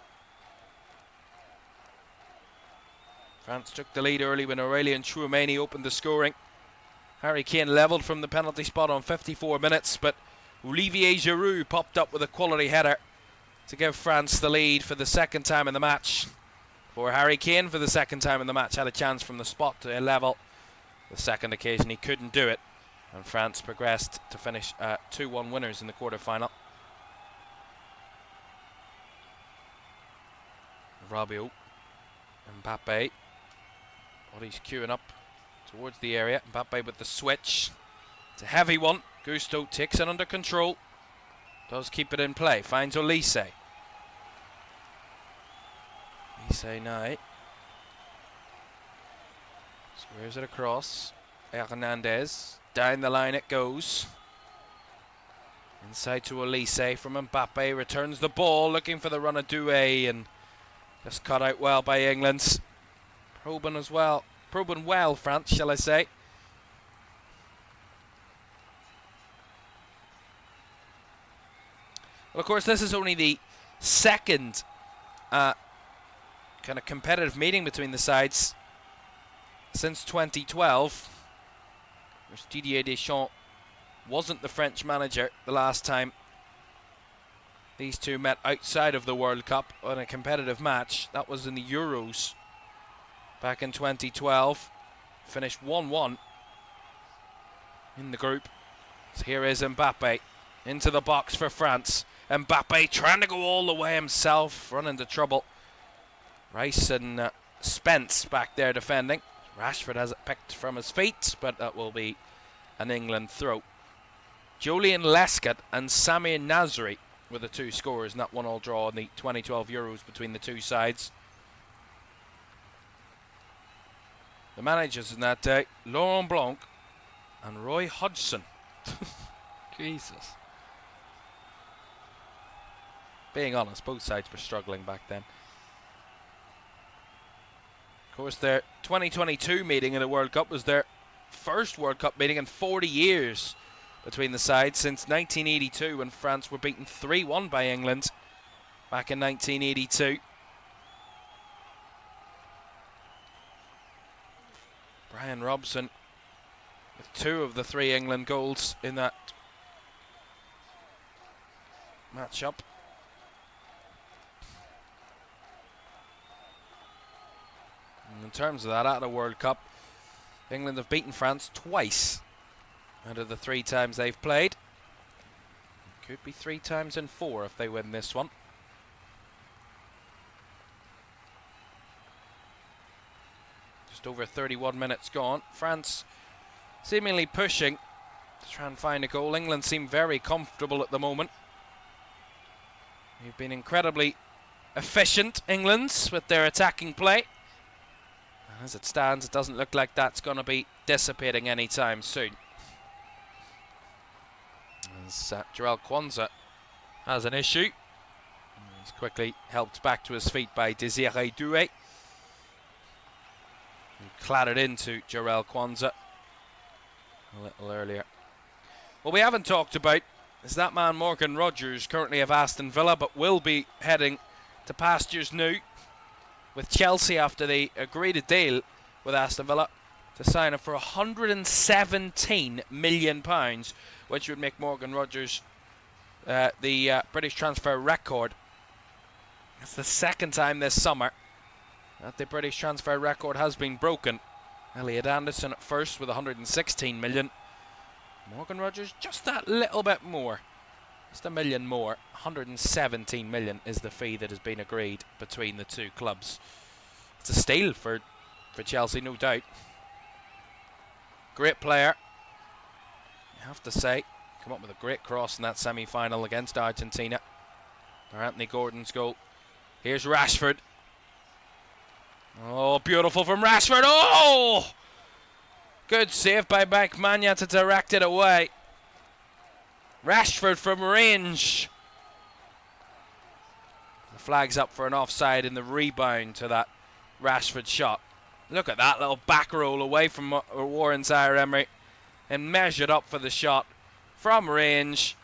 France took the lead early when Aurélien Tchouameni opened the scoring. Harry Kane levelled from the penalty spot on 54 minutes, but Olivier Giroud popped up with a quality header to give France the lead for the second time in the match. For Harry Kane, for the second time in the match, had a chance from the spot to level. The second occasion he couldn't do it, and France progressed to finish 2-1 winners in the quarter-final. Rabiot, Mbappe, body's queuing up towards the area. Mbappe with the switch. It's a heavy one. Gusto takes it under control. Does keep it in play. Finds Olise. Olise now. Squares it across. Hernandez. Down the line it goes. Inside to Olise from Mbappe. Returns the ball. Looking for the run of Doué. And just cut out well by England. Probing as well. Probing well, France, shall I say. Well, of course, this is only the second kind of competitive meeting between the sides since 2012. Whereas Didier Deschamps wasn't the French manager the last time these two met outside of the World Cup on a competitive match. That was in the Euros back in 2012. Finished 1-1 in the group. So here is Mbappe into the box for France. Mbappe trying to go all the way himself, run into trouble. Rice and Spence back there defending. Rashford has it picked from his feet, but that will be an England throw. Julian Lescott and Sami Nasri were the two scorers in that 1-1 draw in the 2012 Euros between the two sides. The managers in that day, Laurent Blanc and Roy Hodgson. Jesus. Being honest, both sides were struggling back then. Of course, their 2022 meeting in the World Cup was their first World Cup meeting in 40 years between the sides, since 1982, when France were beaten 3-1 by England back in 1982. Brian Robson with 2 of the 3 England goals in that matchup. And in terms of that, at a World Cup, England have beaten France twice out of the 3 times they've played. Could be 3 times in 4 if they win this one. Just over 31 minutes gone. France seemingly pushing to try and find a goal. England seem very comfortable at the moment. They've been incredibly efficient, England, with their attacking play. As it stands, it doesn't look like that's going to be dissipating anytime soon. As Jarell Quansah has an issue. He's quickly helped back to his feet by Désiré Doué, who clattered into Jarell Quansah a little earlier. What we haven't talked about is that man Morgan Rogers, currently of Aston Villa, but will be heading to pastures new with Chelsea after they agreed a deal with Aston Villa to sign him for £117 million, which would make Morgan Rogers the British transfer record. It's the second time this summer that the British transfer record has been broken. Elliot Anderson at first with £116 million. Morgan Rogers just that little bit more. Just $1 million more. £117 million is the fee that has been agreed between the two clubs. It's a steal for Chelsea, no doubt. Great player, you have to say. Come up with a great cross in that semi-final against Argentina. Or Anthony Gordon's goal. Here's Rashford. Oh, beautiful from Rashford. Oh! Good save by Caoimhan to direct it away. Rashford from range. The flag's up for an offside in the rebound to that Rashford shot. Look at that little back roll away from Warren Zaire-Emery and measured up for the shot from range.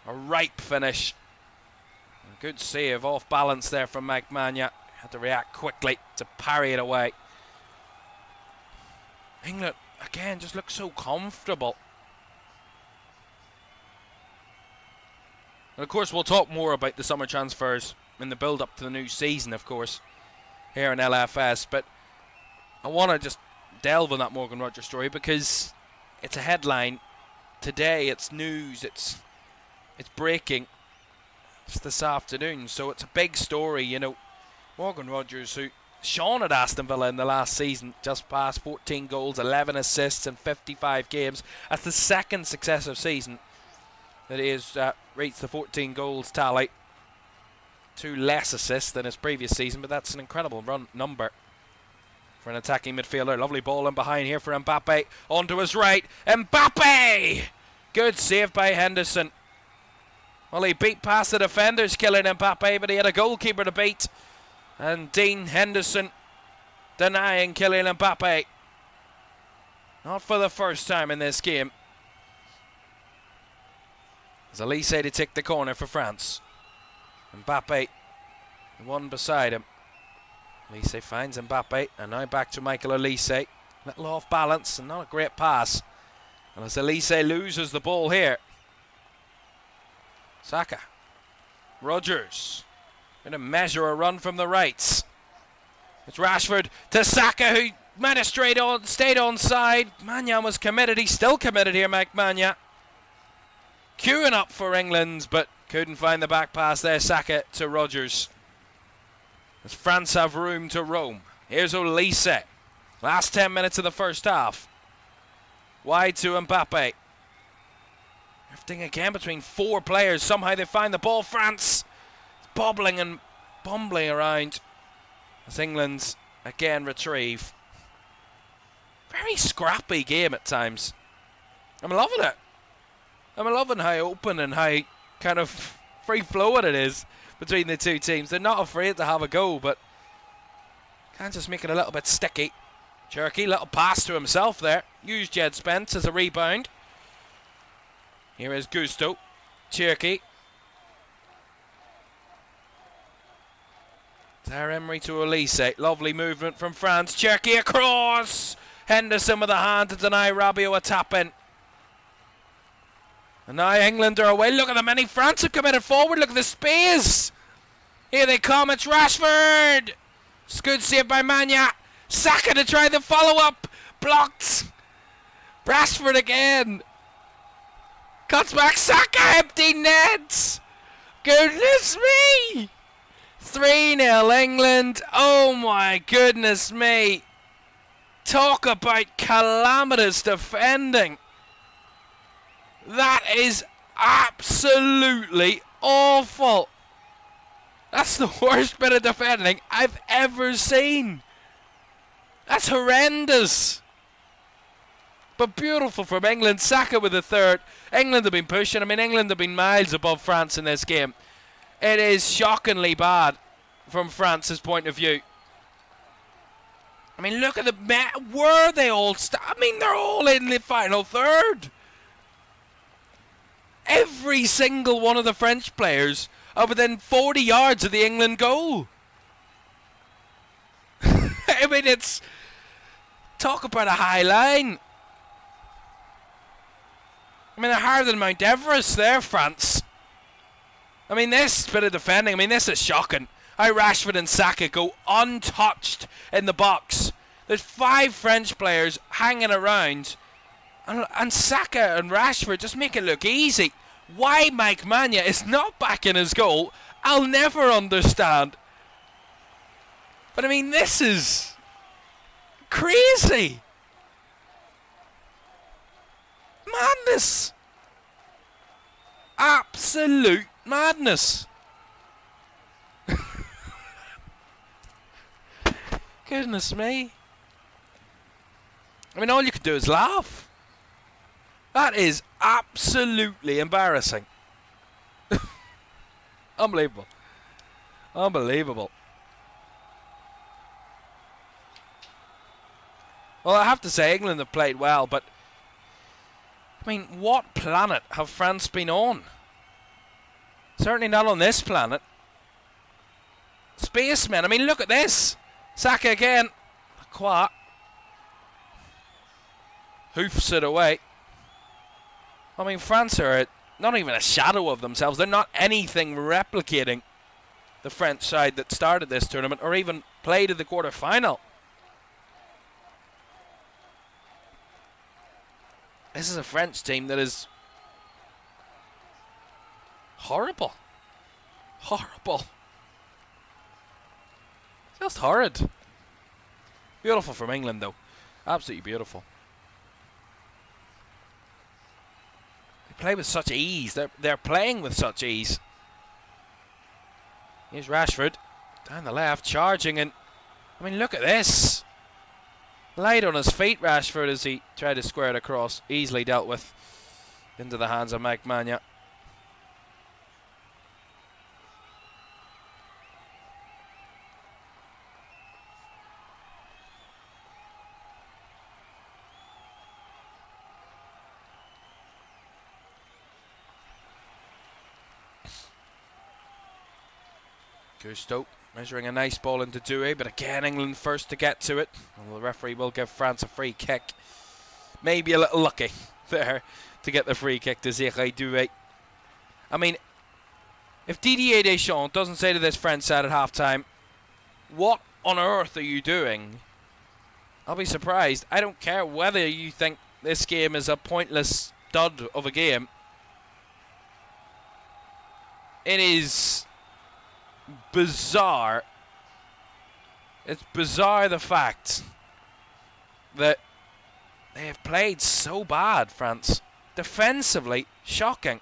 A ripe finish. A good save, off balance there from Caoimhan. Had to react quickly to parry it away. England, again, just looks so comfortable. And of course, we'll talk more about the summer transfers in the build-up to the new season, of course, here in LFS. But I want to just delve on that Morgan Rogers story because it's a headline. Today, it's news, it's breaking. It's this afternoon, so it's a big story, you know. Morgan Rogers, who Sean at Aston Villa in the last season, just passed 14 goals, 11 assists in 55 games. That's the second successive season that he has reached the 14 goals tally. 2 less assists than his previous season, but that's an incredible number for an attacking midfielder. Lovely ball in behind here for Mbappe. On to his right. Mbappe! Good save by Henderson. Well, he beat past the defenders, Kylian Mbappe, but he had a goalkeeper to beat. And Dean Henderson denying Kylian Mbappe. Not for the first time in this game. As Elise to take the corner for France. Mbappe, the one beside him. Elise finds Mbappe, and now back to Michael Elise. Little off balance and not a great pass. And as Elise loses the ball here. Saka. Rogers. Going to measure a run from the right. It's Rashford to Saka, who might have stayed on side. Caoimhan was committed. He's still committed here, Caoimhan. Queuing up for England, but couldn't find the back pass there. Saka to Rogers. As France have room to roam. Here's Olise. Last 10 minutes of the first half. Wide to Mbappe. Drifting again between 4 players. Somehow they find the ball. France bobbling and bumbling around as England again retrieve. Very scrappy game at times. I'm loving it. I'm loving how open and how kind of free-flowing it is between the two teams. They're not afraid to have a go, but can just make it a little bit sticky. Cherky, little pass to himself there. Used Jed Spence as a rebound. Here is Gusto. Cherky. Zaire-Emery to Elise. Lovely movement from France. Cherky across. Henderson with a hand to deny Rabiot a tap-in. And now England are away. Look at the many France have committed forward. Look at the space. Here they come. It's Rashford. It's good save by Caoimhan. Saka to try the follow-up. Blocked. Rashford again. Cuts back. Saka. Empty nets. Goodness me. 3-0 England. Oh my goodness me. Talk about calamitous defending. That is absolutely awful. That's the worst bit of defending I've ever seen. That's horrendous. But beautiful from England. Saka with the third. England have been pushing. I mean, England have been miles above France in this game. It is shockingly bad from France's point of view. I mean, look at the... Were they all... I mean, they're all in the final third. Every single one of the French players are within 40 yards of the England goal. I mean, it's... Talk about a high line. I mean, they're higher than Mount Everest there, France. I mean, this bit of defending, I mean, this is shocking. How Rashford and Saka go untouched in the box. There's 5 French players hanging around. And Saka and Rashford just make it look easy. Why Caoimhan is not back in his goal, I'll never understand. But I mean, this is crazy. Madness. Absolute madness. Goodness me. I mean, all you can do is laugh. That is absolutely embarrassing. Unbelievable. Unbelievable. Well, I have to say, England have played well, but I mean, what planet have France been on? Certainly not on this planet. Spacemen, I mean, look at this. Saka again. Quat. Hoofs it away. I mean, France are not even a shadow of themselves. They're not anything replicating the French side that started this tournament or even played in the quarter-final. This is a French team that is horrible. Horrible. Just horrid. Beautiful from England, though. Absolutely beautiful. They play with such ease. They're playing with such ease. Here's Rashford. Down the left, charging, and I mean, look at this. Light on his feet, Rashford, as he tried to square it across. Easily dealt with into the hands of Mike Mania. Gusto measuring a nice ball into Doué, but again England first to get to it. And the referee will give France a free kick. Maybe a little lucky there to get the free kick to Ziré Doué. I mean, if Didier Deschamps doesn't say to this French side at half-time, what on earth are you doing? I'll be surprised. I don't care whether you think this game is a pointless dud of a game. It is bizarre. It's bizarre, the fact that they have played so bad, France. Defensively, shocking.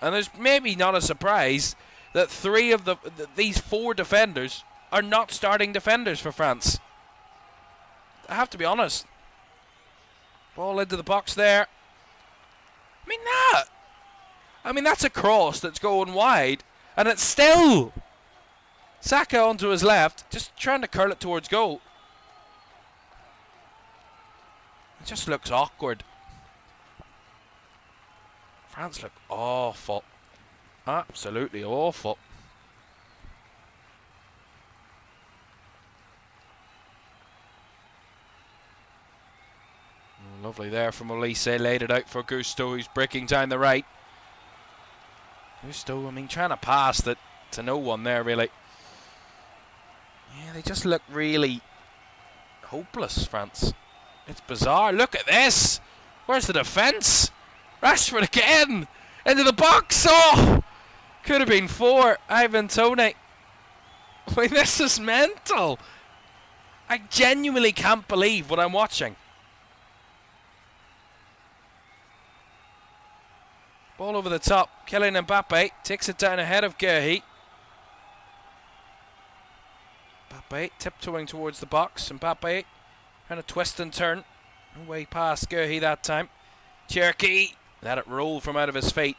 And there's maybe not a surprise that three of these four defenders are not starting defenders for France. I have to be honest. Ball into the box there. I mean, that's a cross that's going wide. And it's still Saka onto his left, just trying to curl it towards goal. It just looks awkward. France look awful. Absolutely awful. Lovely there from Olise, laid it out for Gusto, who's breaking down the right. Gusto, I mean, trying to pass that to no one there, really. Yeah, they just look really hopeless, France. It's bizarre. Look at this. Where's the defence? Rashford again. Into the box. Oh! Could have been 4. Ivan Toney. I mean, this is mental. I genuinely can't believe what I'm watching. Ball over the top. Kylian Mbappe takes it down ahead of Guehi. Mbappe tiptoeing towards the box. Mbappe trying to twist and turn. No way past Guehi that time. Cherki let it roll from out of his feet.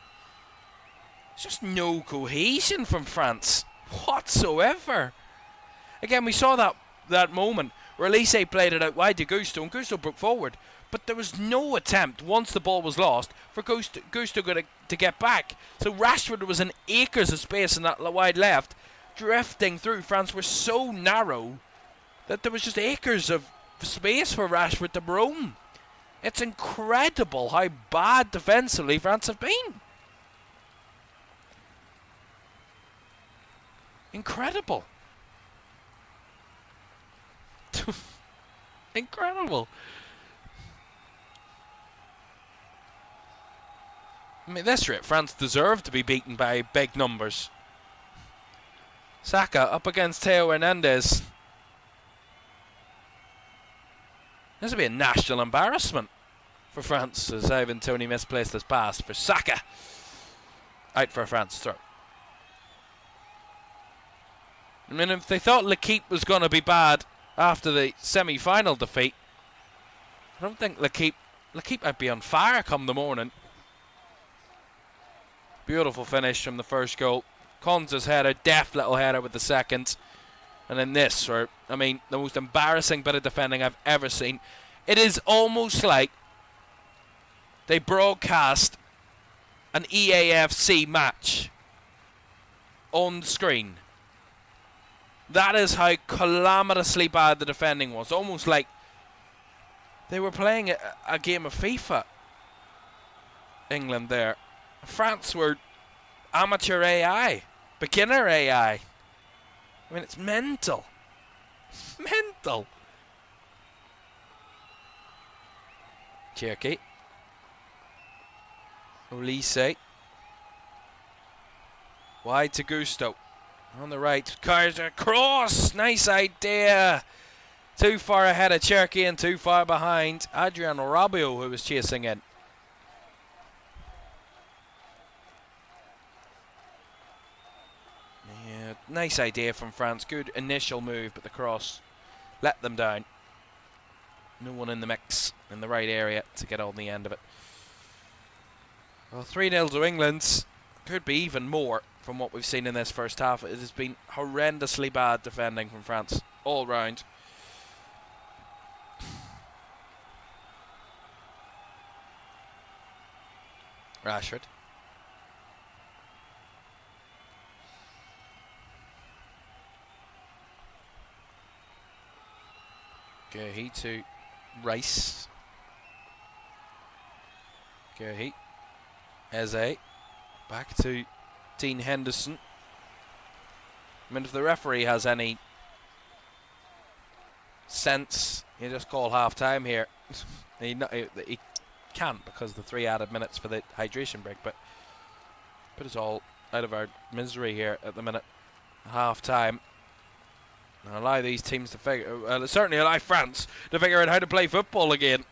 There's just no cohesion from France whatsoever. Again, we saw that moment where Olise played it out wide to Gusto, and Gusto broke forward. But there was no attempt, once the ball was lost, for Gusto to get back. So Rashford was in acres of space in that wide left, drifting through. France were so narrow that there was just acres of space for Rashford to roam. It's incredible how bad defensively France have been. Incredible. Incredible. I mean, this rate, France deserved to be beaten by big numbers. Saka up against Theo Hernandez. This will be a national embarrassment for France as Ivan Toney misplaced his pass for Saka. Out for France throw. I mean, if they thought L'Équipe was going to be bad after the semi-final defeat, I don't think L'Équipe might be on fire come the morning. Beautiful finish from the first goal. Konza's header, deft little header with the second. And then this, the most embarrassing bit of defending I've ever seen. It is almost like they broadcast an EAFC match on screen. That is how calamitously bad the defending was. Almost like they were playing a game of FIFA. England there. France were amateur AI. Beginner AI. I mean, it's mental. Mental. Cherky. Olise. Wide to Gusto. On the right. Kaiser cross. Nice idea. Too far ahead of Cherky and too far behind Adriano Rabiot, who was chasing in. Yeah, nice idea from France. Good initial move, but the cross let them down. No one in the mix in the right area to get on the end of it. Well, 3-0 to England. Could be even more from what we've seen in this first half. It has been horrendously bad defending from France all round. Rashford. Guéhi to Rice. Guéhi. Eze. Back to Dean Henderson. I mean, if the referee has any sense, you just call half-time here. he can't because of the 3 added minutes for the hydration break, but put us all out of our misery here at the minute. Half-time. And allow these teams to figure, certainly allow France to figure out how to play football again.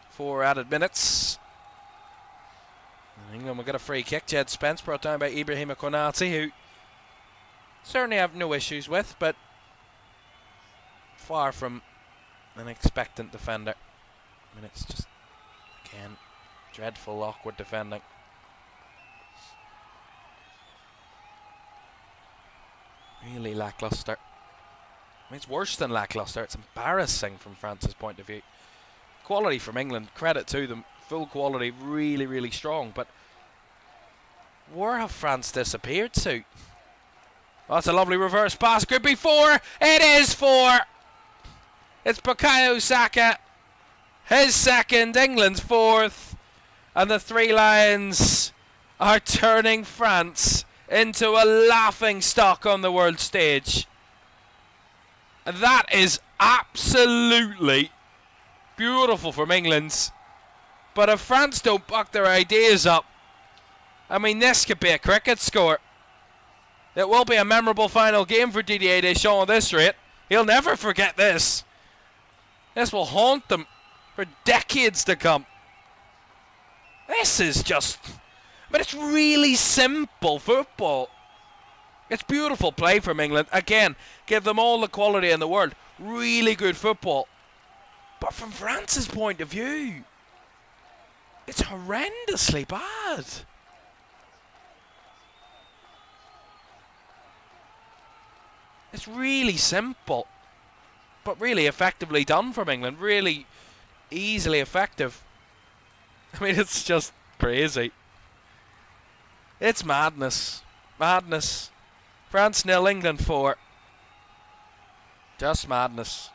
Four added minutes. And England will get a free kick. Jed Spence brought down by Ibrahim Konate, who certainly have no issues with, but far from an expectant defender. I mean, it's just, again, dreadful, awkward defending. Really lacklustre. I mean, it's worse than lacklustre. It's embarrassing from France's point of view. Quality from England, credit to them. Full quality, really, really strong. But where have France disappeared to? Oh, that's a lovely reverse pass. Could be 4. It is 4. It's Bukayo Saka. His second, England's fourth. And the Three Lions are turning France into a laughing stock on the world stage. That is absolutely beautiful from England. But if France don't buck their ideas up, I mean, this could be a cricket score. It will be a memorable final game for Didier Deschamps at this rate. He'll never forget this. This will haunt them for decades to come. This is just... But it's really simple football. It's beautiful play from England. Again, give them all the quality in the world. Really good football. But from France's point of view, it's horrendously bad. It's really simple, but really effectively done from England. Really easily effective. I mean, it's just crazy. It's madness. Madness. France 0, England 4. Just madness.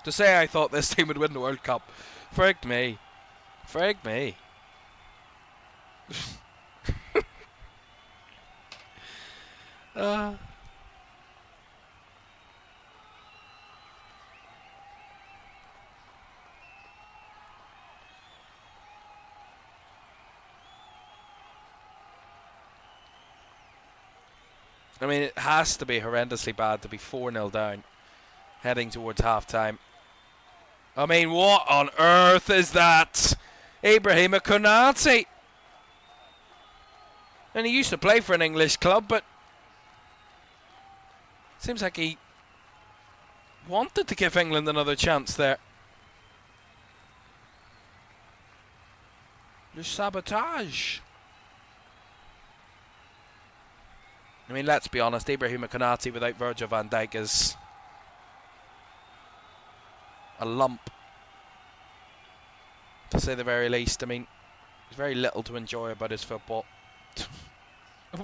To say I thought this team would win the World Cup. Frig me. Frig me. I mean, it has to be horrendously bad to be 4-0 down, heading towards half-time. I mean, what on earth is that? Ibrahim Konate. And he used to play for an English club, but Seems like he wanted to give England another chance there. Le sabotage. I mean, let's be honest, Ibrahim Konate without Virgil van Dijk is a lump, to say the very least. I mean, there's very little to enjoy about his football.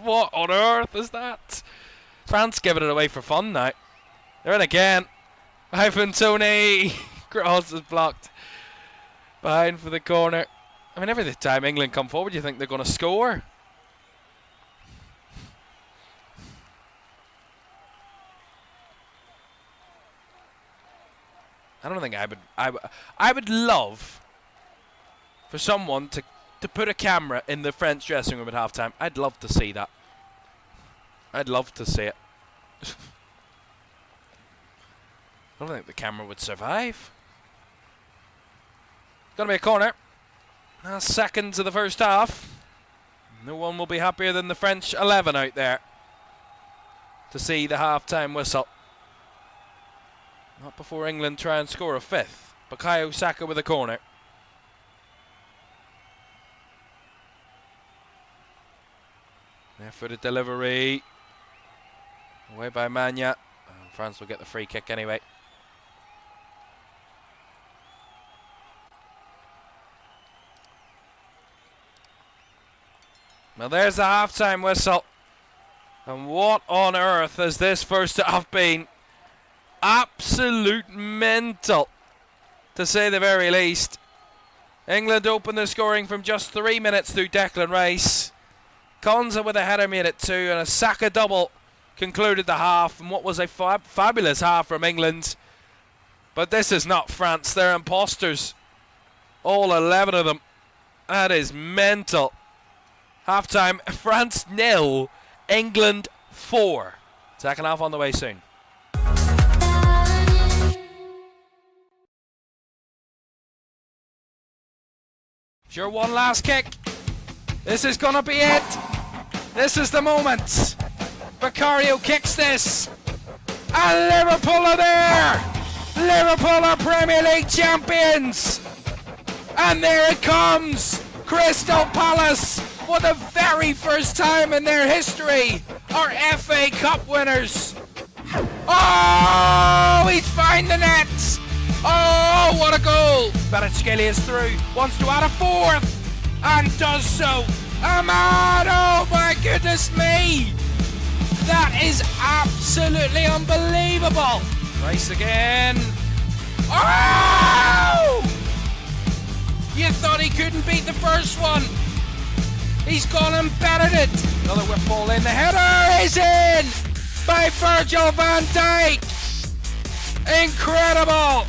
What on earth is that? France giving it away for fun now. They're in again. Ivan Toney. Cross is blocked. Behind for the corner. I mean, every time England come forward, you think they're going to score. I don't think I would love for someone to put a camera in the French dressing room at halftime. I'd love to see that. I'd love to see it. I don't think the camera would survive. It's going to be a corner. Last seconds of the first half. No one will be happier than the French 11 out there to see the half-time whistle. Not before England try and score a fifth. Bukayo Saka with a corner. There for the delivery. Away by Manya. France will get the free kick anyway. Now there's the half-time whistle. And what on earth has this first half been? Absolute mental, to say the very least. England opened the scoring from just 3 minutes through Declan Rice. Konza with a header made it 2, and a Saka double concluded the half. And what was a fabulous half from England. But this is not France, they're imposters. All 11 of them. That is mental. Half-time, France 0, England 4. Second half on the way soon. Sure, one last kick. This is going to be it. This is the moment. Vicario kicks this. And Liverpool are there. Liverpool are Premier League champions. And there it comes. Crystal Palace, for the very first time in their history, are FA Cup winners. Oh, he's found the net. Oh, what a goal! Kvaratskhelia is through, wants to add a fourth, and does so. Ahmad, oh my goodness me! That is absolutely unbelievable. Rice again. Oh! You thought he couldn't beat the first one. He's gone and bettered it. Another whip ball in. The header is in by Virgil van Dijk. Incredible.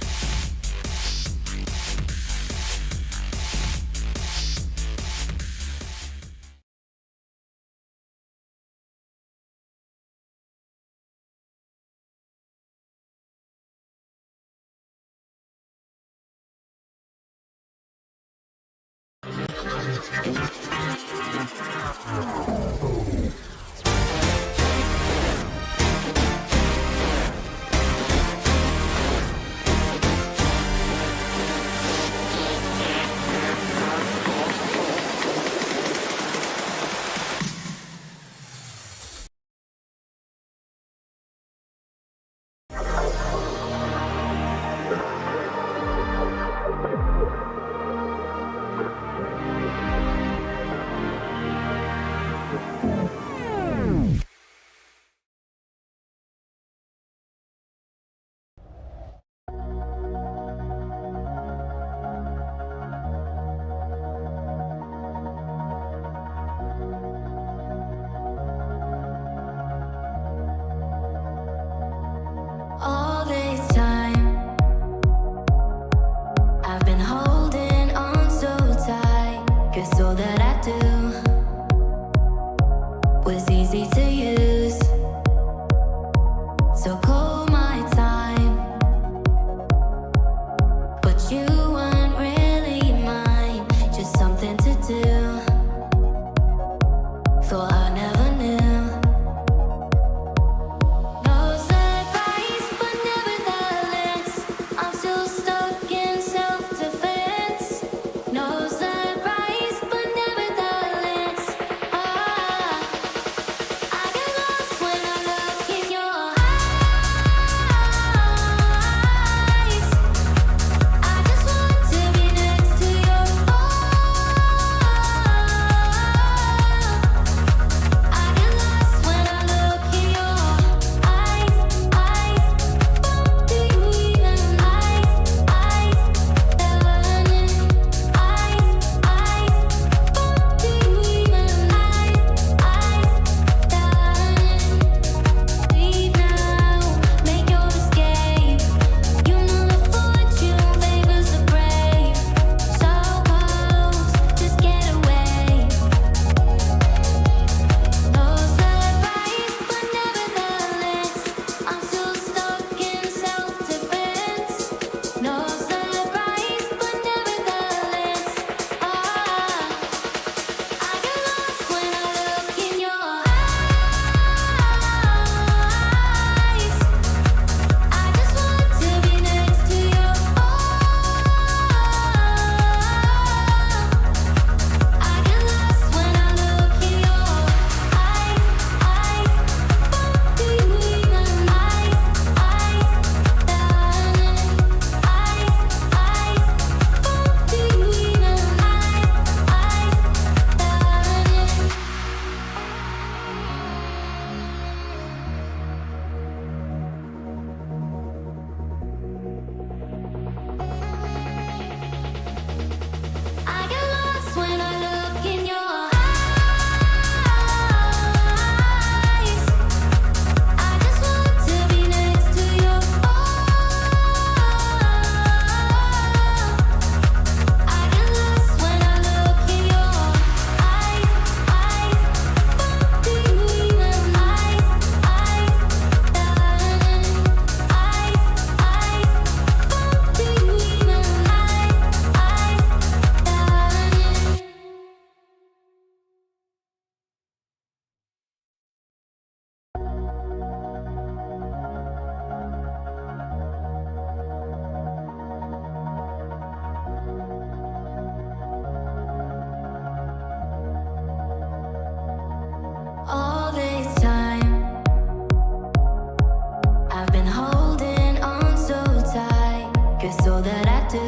'cause all that I do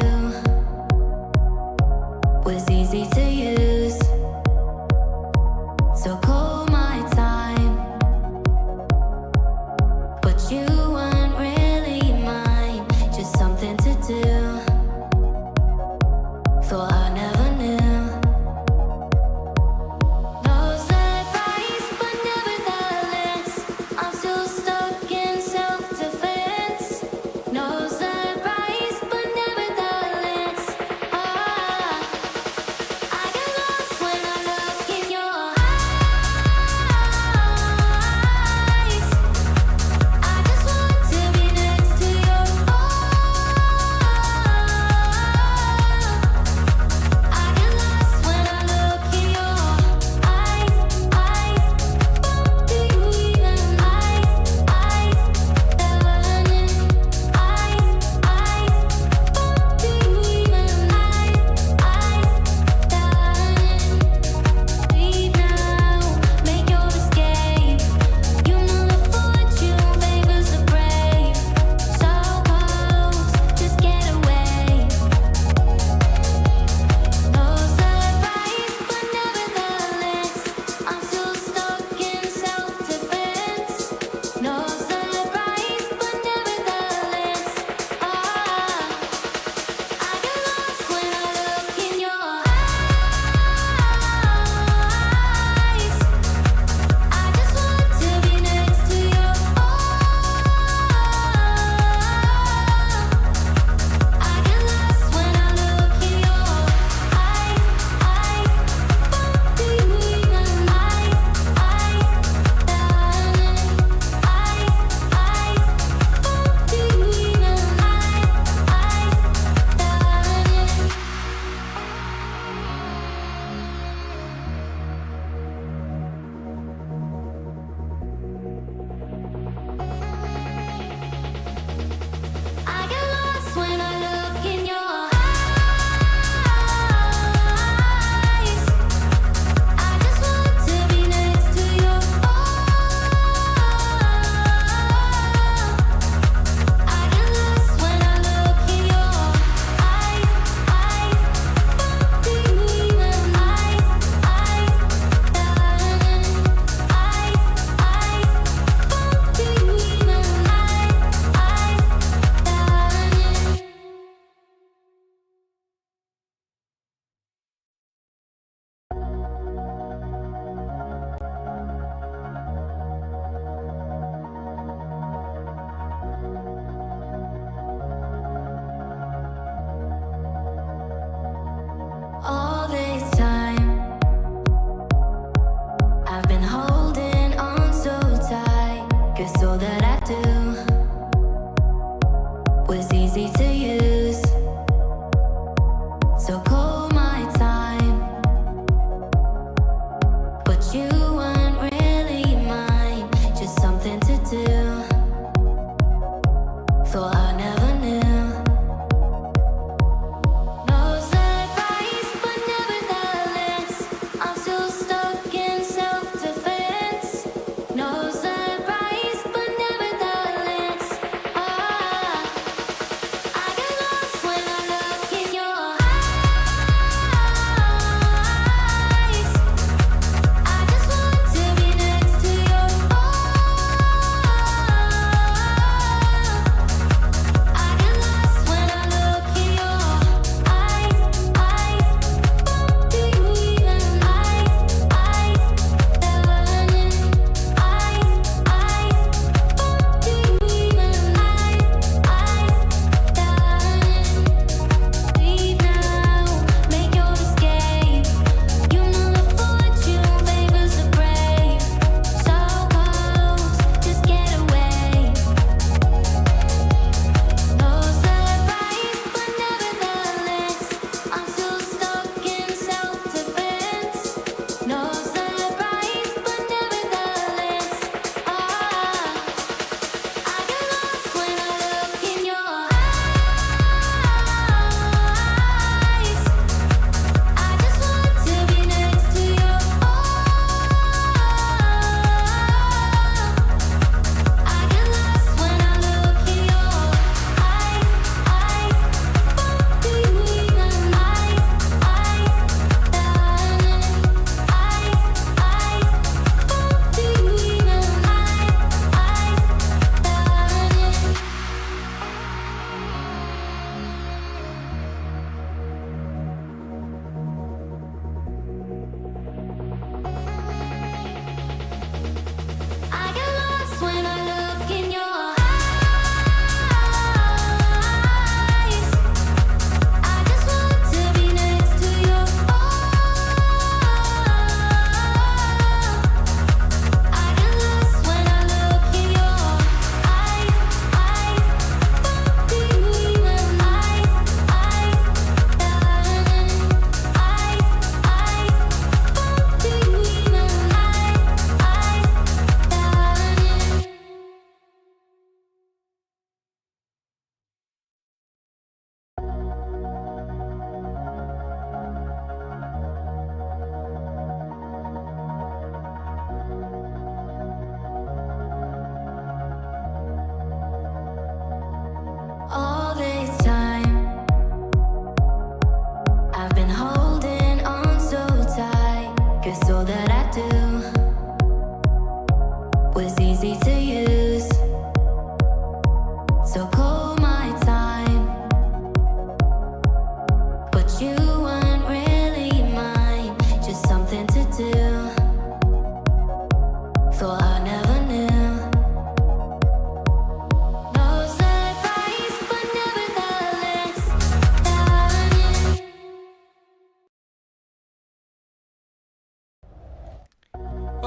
was easy to use. So call my time, but you weren't really mine, just something to do. Thought I never knew. No surprise, but nevertheless, I'm still stuck in self-defense. No surprise, but nevertheless, I get lost when I look in your eyes. I just want to be next to your I get lost when I look in your eyes. Do you even do you even leave now, make your escape. You know the fortune favors the brave. So close, just get away. No surprise, but nevertheless, I'm still stuck in self-defense. No surprise, but nevertheless, I get lost when I look in your eyes. I just want to be next to your I get lost when I look in your eyes. Do you even do you even I get lost when I look in your eyes. I just want to be next to your I get lost when I look in your eyes. Do you even do you even all this time I've been holding on so tight, 'cause all that I do was easy to use. So call my time, but you weren't really mine, just something to do. Thought I never knew. No surprise, but nevertheless, I'm still stuck in self-defense. No surprise, but nevertheless, I get lost when I look in your eyes. I just want to be next to your I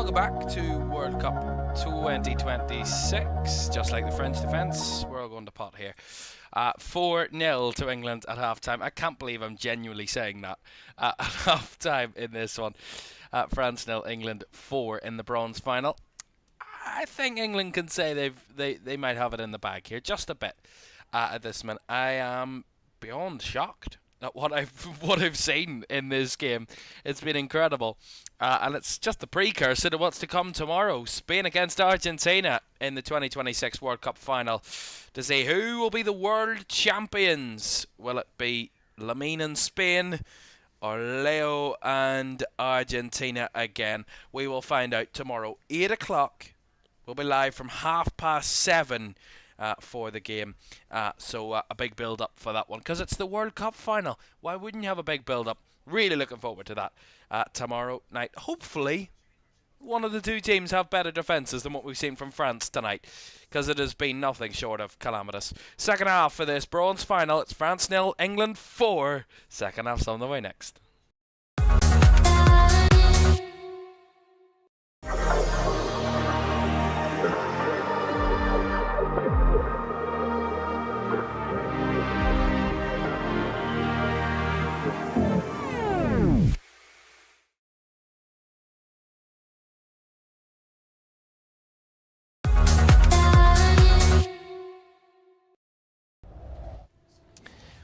Welcome back to World Cup 2026. Just like the French defence, we're all going to pot here. 4-0 to England at half-time. I can't believe I'm genuinely saying that at half-time in this one. France 0, England 4 in the bronze final. I think England can say they might have it in the bag here, just a bit at this minute. I am beyond shocked at what I've seen in this game. It's been incredible, and it's just the precursor to what's to come tomorrow. Spain against Argentina in the 2026 World Cup final to see who will be the world champions. Will it be Lamine and Spain, or Leo and Argentina again? We will find out tomorrow, 8 o'clock. We'll be live from 7:30 for the game. So a big build-up for that one, because it's the World Cup final. Why wouldn't you have a big build-up? Really looking forward to that tomorrow night. Hopefully, one of the two teams have better defences than what we've seen from France tonight, because it has been nothing short of calamitous. Second half for this bronze final. It's France 0, England 4. Second half's on the way next.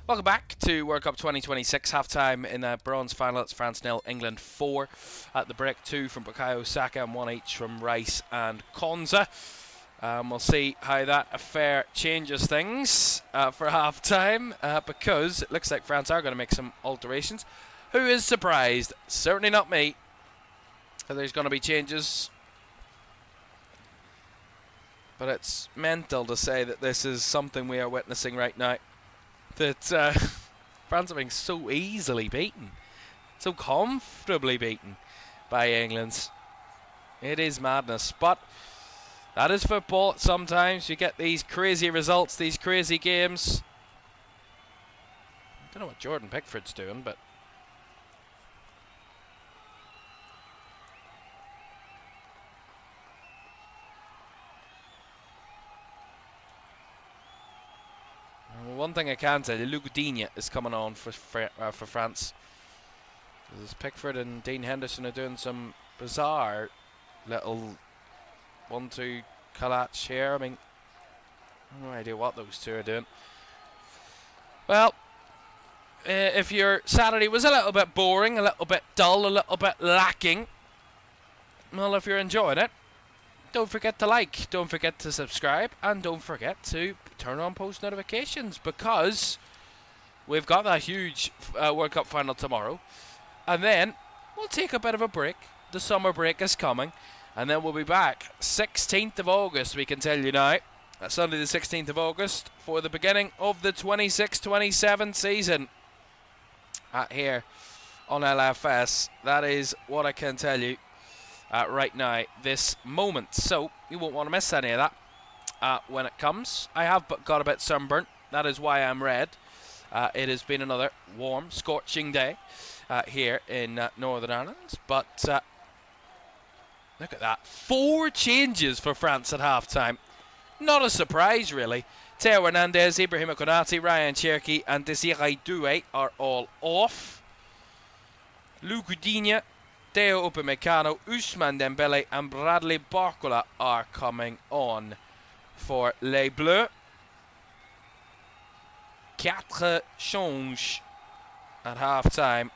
Welcome back to World Cup 2026 half-time in the bronze final. It's France 0, England 4 at the break. 2 from Bukayo Saka and 1 each from Rice and Konza. We'll see how that affair changes things for half-time, because it looks like France are going to make some alterations. Who is surprised? Certainly not me. There's going to be changes, but it's mental to say that this is something we are witnessing right now. That France are being so easily beaten, so comfortably beaten by England. It is madness, but that is football. Sometimes you get these crazy results, these crazy games. I don't know what Jordan Pickford's doing, but one thing I can tell you, Luke Digne is coming on for France. Because Pickford and Dean Henderson are doing some bizarre little 1-2 collage here. I mean, I have no idea what those two are doing. Well, if your Saturday was a little bit boring, a little bit dull, a little bit lacking, well, if you're enjoying it, don't forget to like, don't forget to subscribe, and don't forget to turn on post notifications, because we've got that huge World Cup final tomorrow, and then we'll take a bit of a break. The summer break is coming, and then we'll be back 16th of August, we can tell you now. That's Sunday the 16th of August for the beginning of the 26-27 season here on LFS. That is what I can tell you right now, this moment. So you won't want to miss any of that when it comes. I have got a bit sunburnt. That is why I'm red. It has been another warm, scorching day here in Northern Ireland. But look at that. 4 changes for France at half-time. Not a surprise, really. Theo Hernandez, Ibrahima Konate, Ryan Cherki and Desiree Doué are all off. Luc Digne, Theo Upamecano, Ousmane Dembele and Bradley Barcola are coming on for Les Bleus. 4 changes at half-time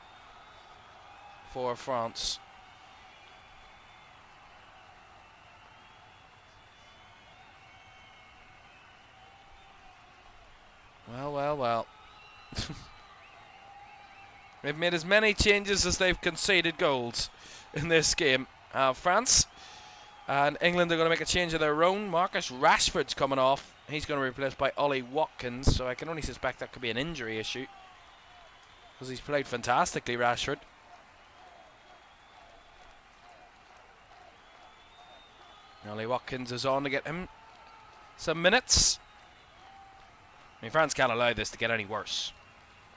for France. Well. They've made as many changes as they've conceded goals in this game. France and England are going to make a change of their own. Marcus Rashford's coming off. He's going to be replaced by Ollie Watkins, so I can only suspect that could be an injury issue, because he's played fantastically, Rashford. Ollie Watkins is on to get him some minutes. I mean, France can't allow this to get any worse.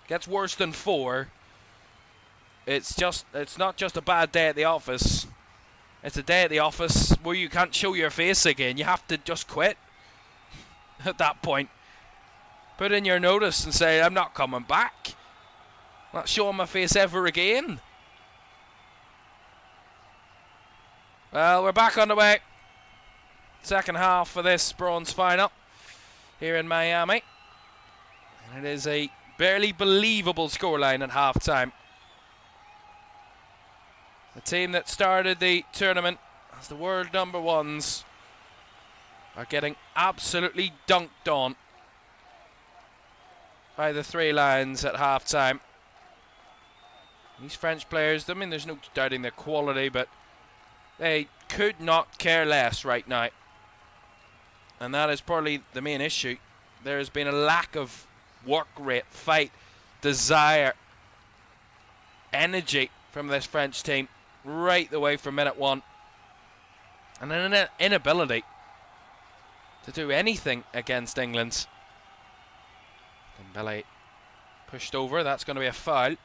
Gets worse than 4. It's not just a bad day at the office. It's a day at the office where you can't show your face again. You have to just quit at that point. Put in your notice and say, I'm not coming back. Not showing my face ever again. Well, we're back on the way. Second half of this bronze final here in Miami. And it is a barely believable scoreline at half time. The team that started the tournament as the world number ones are getting absolutely dunked on by the Three Lions at half time. These French players, I mean, there's no doubting their quality, but they could not care less right now. And that is probably the main issue. There has been a lack of work rate, fight, desire, energy from this French team right the way from minute one. And an inability to do anything against England. Dembele pushed over, that's going to be a foul.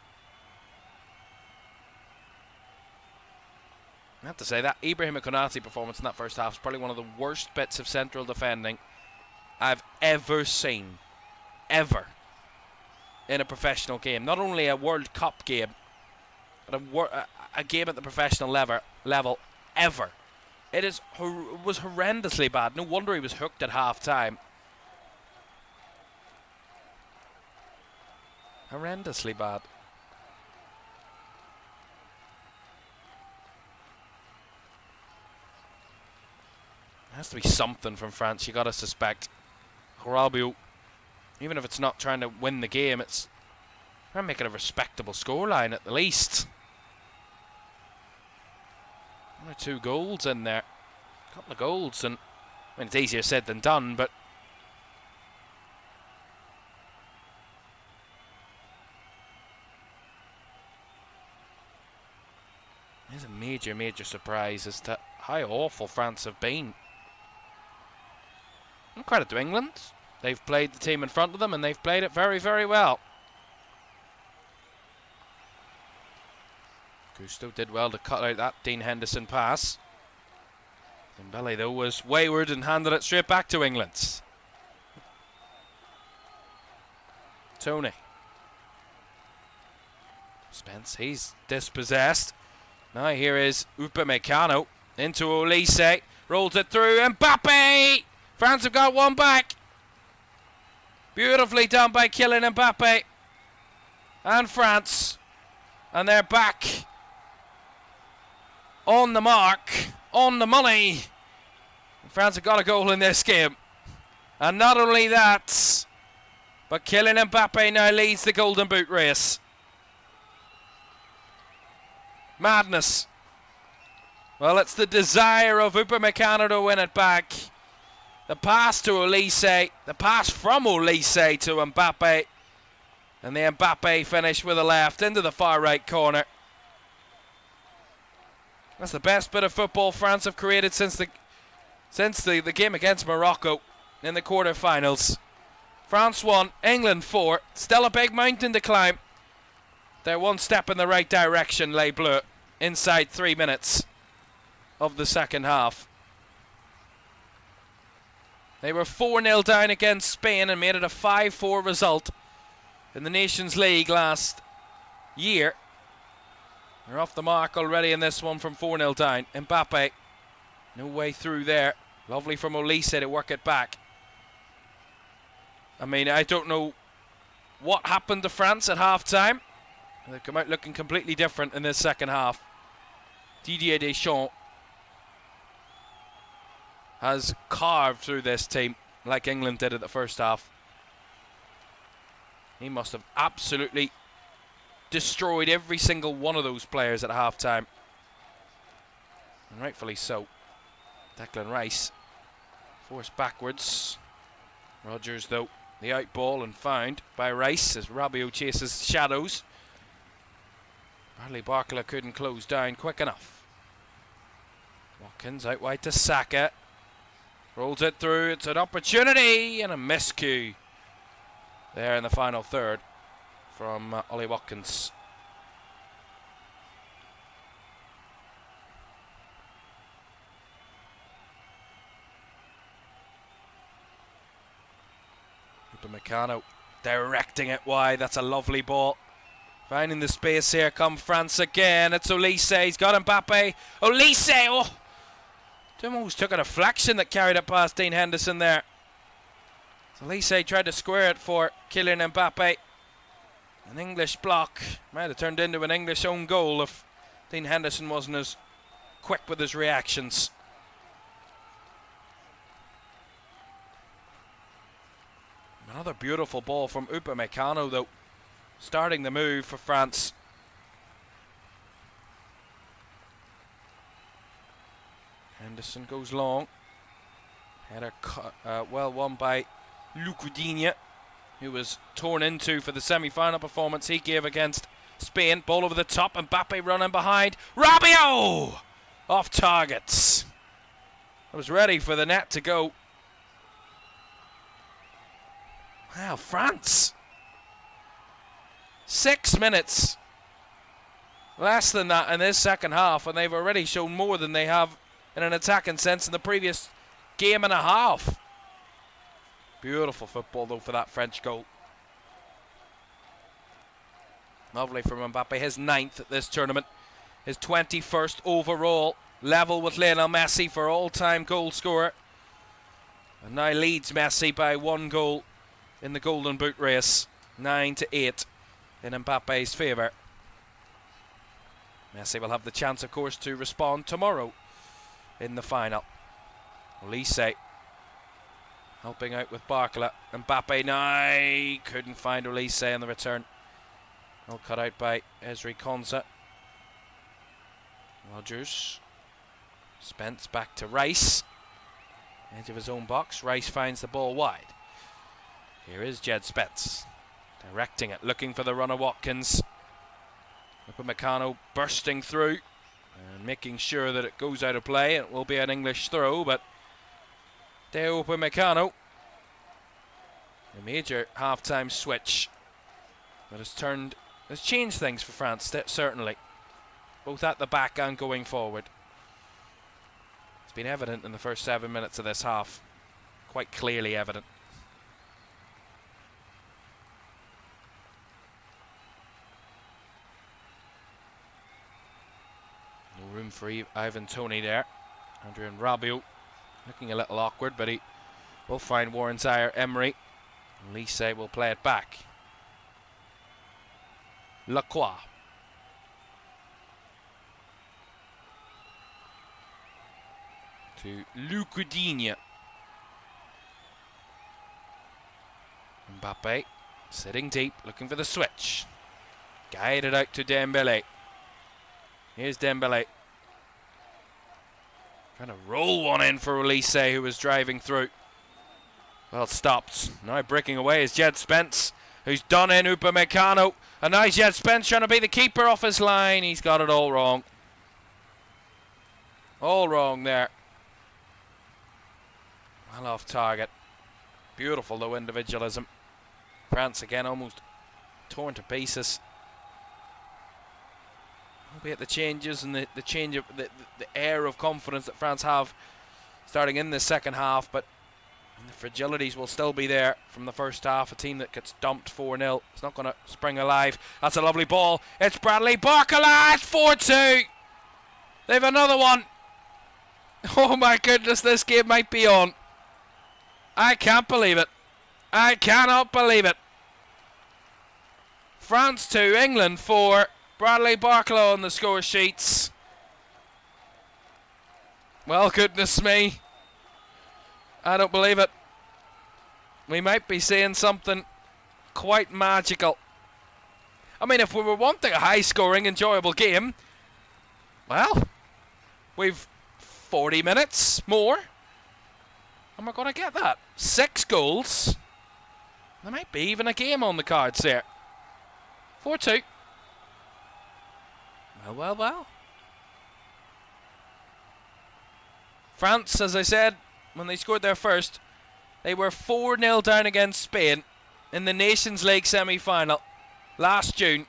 I have to say that Ibrahim Konate performance in that first half is probably one of the worst bits of central defending I've ever seen. Ever. In a professional game. Not only a World Cup game, but a game at the professional level ever. It was horrendously bad. No wonder he was hooked at half time. Horrendously bad. There has to be something from France. You got to suspect. Rabiot, even if it's not trying to win the game, it's trying to make it a respectable scoreline at the least. 1 or 2 goals in there. A couple of goals, and I mean, it's easier said than done, but there's a major surprise as to how awful France have been. And credit to England. They've played the team in front of them and they've played it very, very well. Gusto did well to cut out that Dean Henderson pass. Dembele, though, was wayward and handed it straight back to England. Tony. Spence, he's dispossessed. Now here is Upamecano into Olise. Rolls it through. Mbappe! France have got one back. Beautifully done by Kylian Mbappe. And France. And they're back on the mark, on the money. France have got a goal in this game. And not only that, but Kylian Mbappe now leads the Golden Boot race. Madness. Well, it's the desire of Upamecano to win it back. The pass to Olise, the pass from Olise to Mbappe. And the Mbappe finish with a left into the far right corner. That's the best bit of football France have created since the game against Morocco in the quarter-finals. France 1, England 4. Still a big mountain to climb. They're one step in the right direction, Les Bleus, inside 3 minutes of the second half. They were 4-0 down against Spain and made it a 5-4 result in the Nations League last year. They're off the mark already in this one from 4-0 down. Mbappe, no way through there. Lovely from Olise to work it back. I mean, I don't know what happened to France at half-time. They've come out looking completely different in this second half. Didier Deschamps has carved through this team like England did at the first half. He must have absolutely destroyed every single one of those players at half-time. And rightfully so. Declan Rice forced backwards. Rodgers, though, the out ball and found by Rice as Rabiot chases shadows. Bradley Barcola couldn't close down quick enough. Watkins out wide to Saka. Rolls it through, it's an opportunity and a miscue there in the final third from Ollie Watkins. Upamecano directing it wide. That's a lovely ball. Finding the space here come France again. It's Olise. He's got Mbappe. Olise! Oh! Almost took a deflection that carried it past Dean Henderson there. Olise tried to square it for Kylian Mbappe. An English block. Might have turned into an English own goal if Dean Henderson wasn't as quick with his reactions. Another beautiful ball from Upamecano though. Starting the move for France. Henderson goes long. Header well won by Lucudinha, who was torn into for the semi-final performance he gave against Spain. Ball over the top, Mbappe running behind. Rabiot! Off targets. I was ready for the net to go. Wow, France. 6 minutes. Less than that in this second half, and they've already shown more than they have in an attacking sense in the previous game and a half. Beautiful football though for that French goal. Lovely from Mbappe, his 9th at this tournament, his 21st overall, level with Lionel Messi for all-time goal scorer, and now leads Messi by 1 goal in the Golden Boot race, 9-8 in Mbappe's favour. Messi will have the chance, of course, to respond tomorrow in the final. Olise helping out with Barcola. Mbappe now couldn't find Olise in the return. Well cut out by Ezri Konsa. Rodgers. Spence back to Rice. Edge of his own box. Rice finds the ball wide. Here is Jed Spence. Directing it, looking for the runner Watkins. Upamecano bursting through and making sure that it goes out of play. It will be an English throw, but Deo Upamecano, a major half-time switch that has changed things for France, certainly, both at the back and going forward. It's been evident in the first 7 minutes of this half, quite clearly evident. No room for Ivan Toney there. Adrien Rabiot looking a little awkward, but he will find Warren Zaire-Emery. Olise will play it back. Lacroix. To Lucudinha. Mbappe sitting deep, looking for the switch. Guided out to Dembele. Here's Dembele. Trying to roll one in for Olise, who was driving through. Well stopped. Now breaking away is Jed Spence, who's done in Upamecano. And now Jed Spence trying to be the keeper off his line. He's got it all wrong. All wrong there. Well off target. Beautiful though individualism. France again almost torn to pieces. Albeit the changes and the change of the air of confidence that France have starting in the second half, but the fragilities will still be there from the first half. A team that gets dumped 4-0. It's not going to spring alive. That's a lovely ball. It's Bradley Barcola. It's 4-2. They've another one. Oh my goodness, this game might be on. I can't believe it. I cannot believe it. France 2, England 4. Bradley Barcola on the score sheets. Well, goodness me. I don't believe it. We might be seeing something quite magical. I mean, if we were wanting a high-scoring, enjoyable game, well, we've 40 minutes more, and we're going to get that. 6 goals. There might be even a game on the cards here. 4-2. Well. France, as I said, when they scored their first, they were 4-0 down against Spain in the Nations League semi-final last June.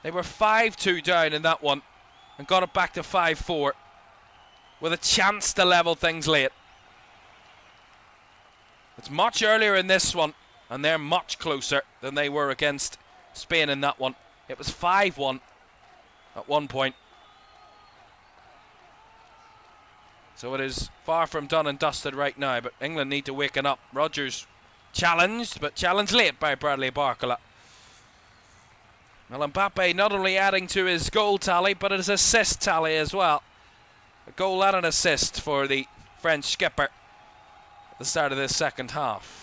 They were 5-2 down in that one and got it back to 5-4 with a chance to level things late. It's much earlier in this one, and they're much closer than they were against Spain in that one. It was 5-1 at one point. So it is far from done and dusted right now, but England need to waken up. Rodgers challenged, but challenged late by Bradley Barcola. Well, Mbappe not only adding to his goal tally, but his assist tally as well. A goal and an assist for the French skipper at the start of this second half.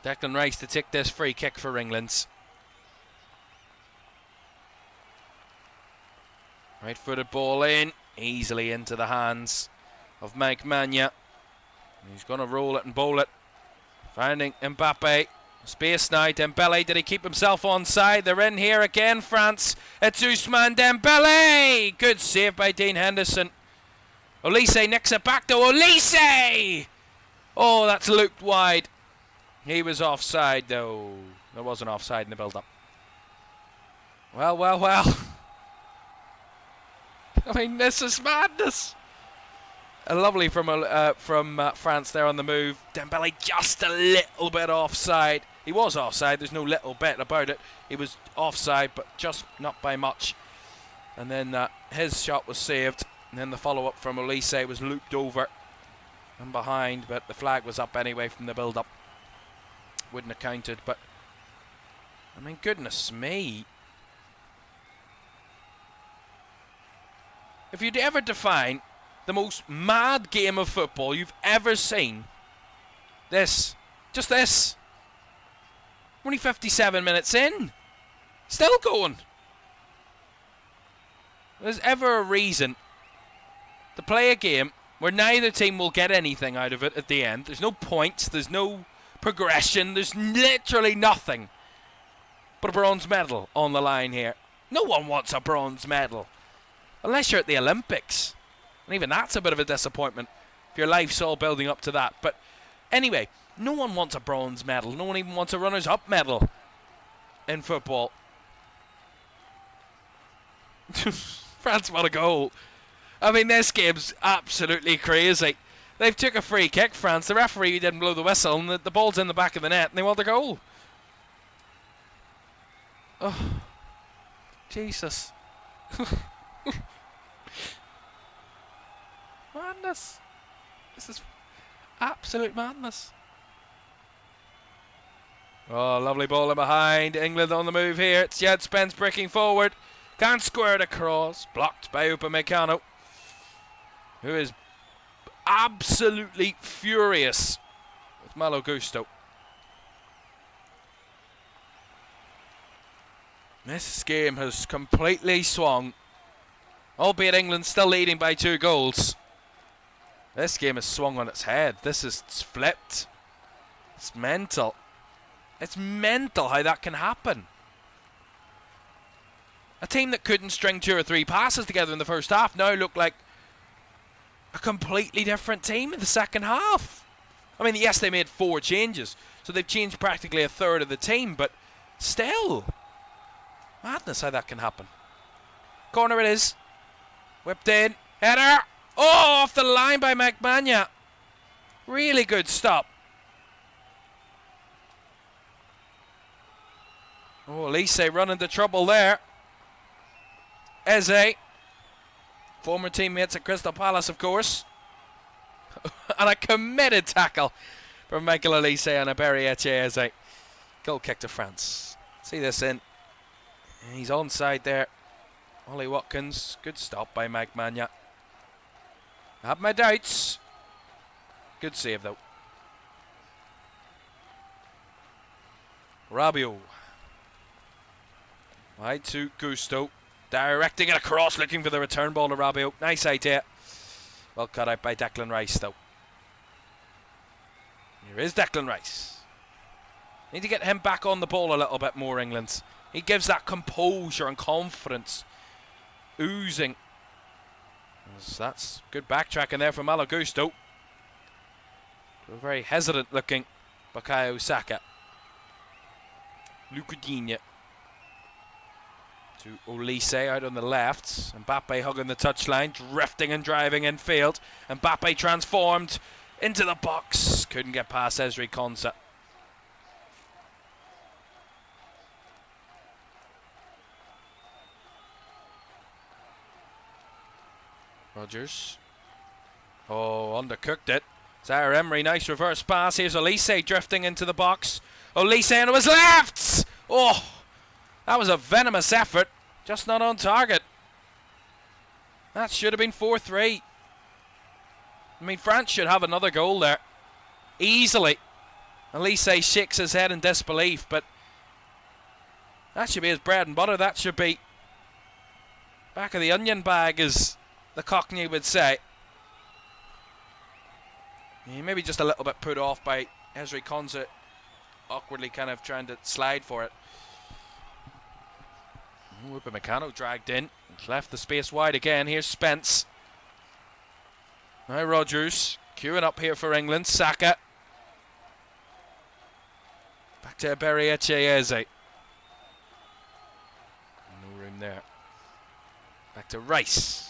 Declan Rice to take this free kick for England. Right-footed ball in, easily into the hands of Mike Magna. He's going to roll it and bowl it. Finding Mbappe. Space now, Dembele, did he keep himself onside? They're in here again, France. It's Ousmane Dembele! Good save by Dean Henderson. Olise nicks it back to Olise! Oh, that's looped wide. He was offside, though. There wasn't offside in the build-up. Well, well, well. I mean, this is madness. Lovely from France there on the move. Dembele just a little bit offside. He was offside. There's no little bit about it. He was offside, but just not by much. And then his shot was saved. And then the follow-up from Olise was looped over and behind, but the flag was up anyway from the build-up. Wouldn't have counted, but I mean, goodness me. If you'd ever define the most mad game of football you've ever seen, this, just this. We're only 57 minutes in, still going. There's ever a reason to play a game where neither team will get anything out of it at the end. There's no points, there's no progression, there's literally nothing but a bronze medal on the line here. No one wants a bronze medal unless you're at the Olympics, and even that's a bit of a disappointment if your life's all building up to that. But anyway, no one wants a bronze medal. No one even wants a runners-up medal in football. France won a goal. I mean, this game's absolutely crazy. They've took a free kick, France. The referee didn't blow the whistle, and the ball's in the back of the net, and they want the goal. Oh, Jesus. Madness. This is absolute madness. Oh, lovely ball in behind. England on the move here. It's Jed Spence breaking forward. Can't square it across. Blocked by Upamecano, who is absolutely furious with Malo Gusto. This game has completely swung, albeit England still leading by 2 goals. This game has swung on its head. This is flipped. It's mental. It's mental how that can happen. A team that couldn't string 2 or 3 passes together in the first half now look like a completely different team in the second half. I mean, yes, they made 4 changes, so they've changed practically a third of the team, but still, madness how that can happen. Corner it is. Whipped in. Header. Oh, off the line by McMania. Really good stop. Oh, Elise running into trouble there. Eze. Former teammates at Crystal Palace, of course. And a committed tackle from Michael Elise and a Barry-Eche Eze. Goal kick to France. See this in. He's onside there. Ollie Watkins. Good stop by Magmania. I have my doubts. Good save, though. Rabiot. Wide to Gusto. Directing it across, looking for the return ball to Rabiot. Nice idea. Well cut out by Declan Rice, though. Here is Declan Rice. Need to get him back on the ball a little bit more, England. He gives that composure and confidence oozing. So that's good backtracking there from Malo Gusto. A very hesitant looking Bukayo Saka. Lucadinha to Olise out on the left. Mbappe hugging the touchline, drifting and driving in field. Mbappe transformed into the box. Couldn't get past Ezri Konsa. Rodgers. Oh, undercooked it. Zaire Emery, nice reverse pass. Here's Olise drifting into the box. Olise and it was left! Oh, that was a venomous effort. Just not on target. That should have been 4-3. I mean, France should have another goal there. Easily. Olise shakes his head in disbelief, but that should be his bread and butter. That should be back of the onion bag, as the Cockney would say. Maybe just a little bit put off by Ezri Konsa awkwardly kind of trying to slide for it. Upamecano dragged in, left the space wide again. Here's Spence. Now Rodgers queuing up here for England. Saka. Back to Berriechese. No room there. Back to Rice.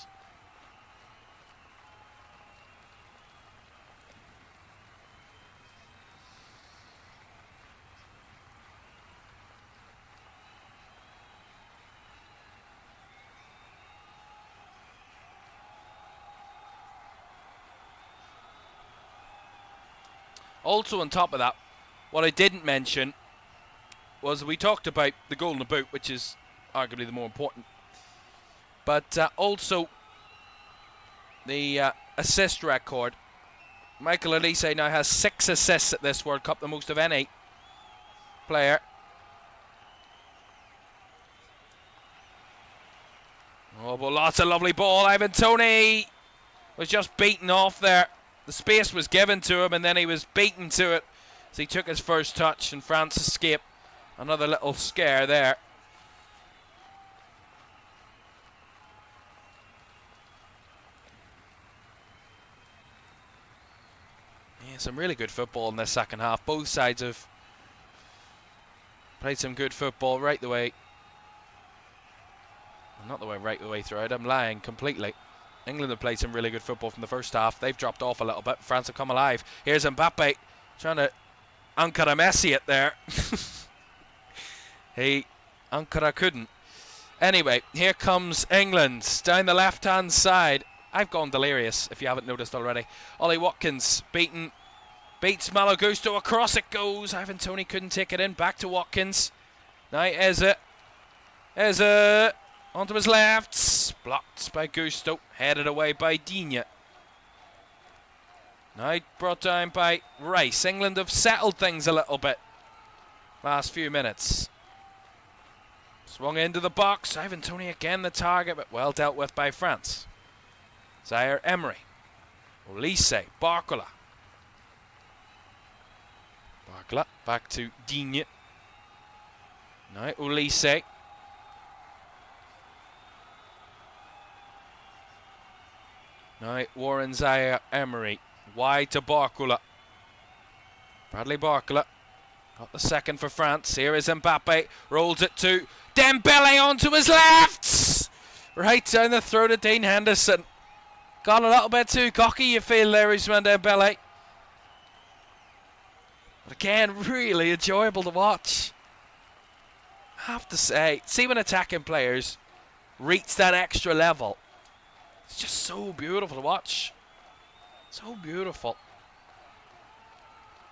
Also on top of that, what I didn't mention was we talked about the Golden Boot, which is arguably the more important. But also the assist record. Michael Olise now has 6 assists at this World Cup, the most of any player. Oh, but lots of lovely ball. Ivan Toney was just beaten off there. The space was given to him and then he was beaten to it as he took his first touch, and France escaped. Another little scare there. Yeah, some really good football in this second half. Both sides have played some good football right the way. Not the way right the way throughout. I'm lying completely. England have played some really good football from the first half. They've dropped off a little bit. France have come alive. Here's Mbappe trying to Ankara Messi it there. Ankara couldn't. Anyway, here comes England down the left-hand side. I've gone delirious, if you haven't noticed already. Ollie Watkins beats Malo Gusto. Across it goes. Ivan Toney couldn't take it in. Back to Watkins. Now Eze. Onto his left. Blocked by Gusto. Headed away by Digne. Now brought down by Rice. England have settled things a little bit last few minutes. Swung into the box. Ivan Toney again the target, but well dealt with by France. Zaire Emery. Olise. Barcola. Back to Digne. Now Olise. Now Warren Zaire Emery. Wide to Barcola. Bradley Barcola. Got the second for France. Here is Mbappe. Rolls it to Dembele onto his left. Right down the throat of Dean Henderson. Got a little bit too cocky, you feel there, Ousmane Dembele. But again, really enjoyable to watch. I have to say, see when attacking players reach that extra level. It's just so beautiful to watch. So beautiful.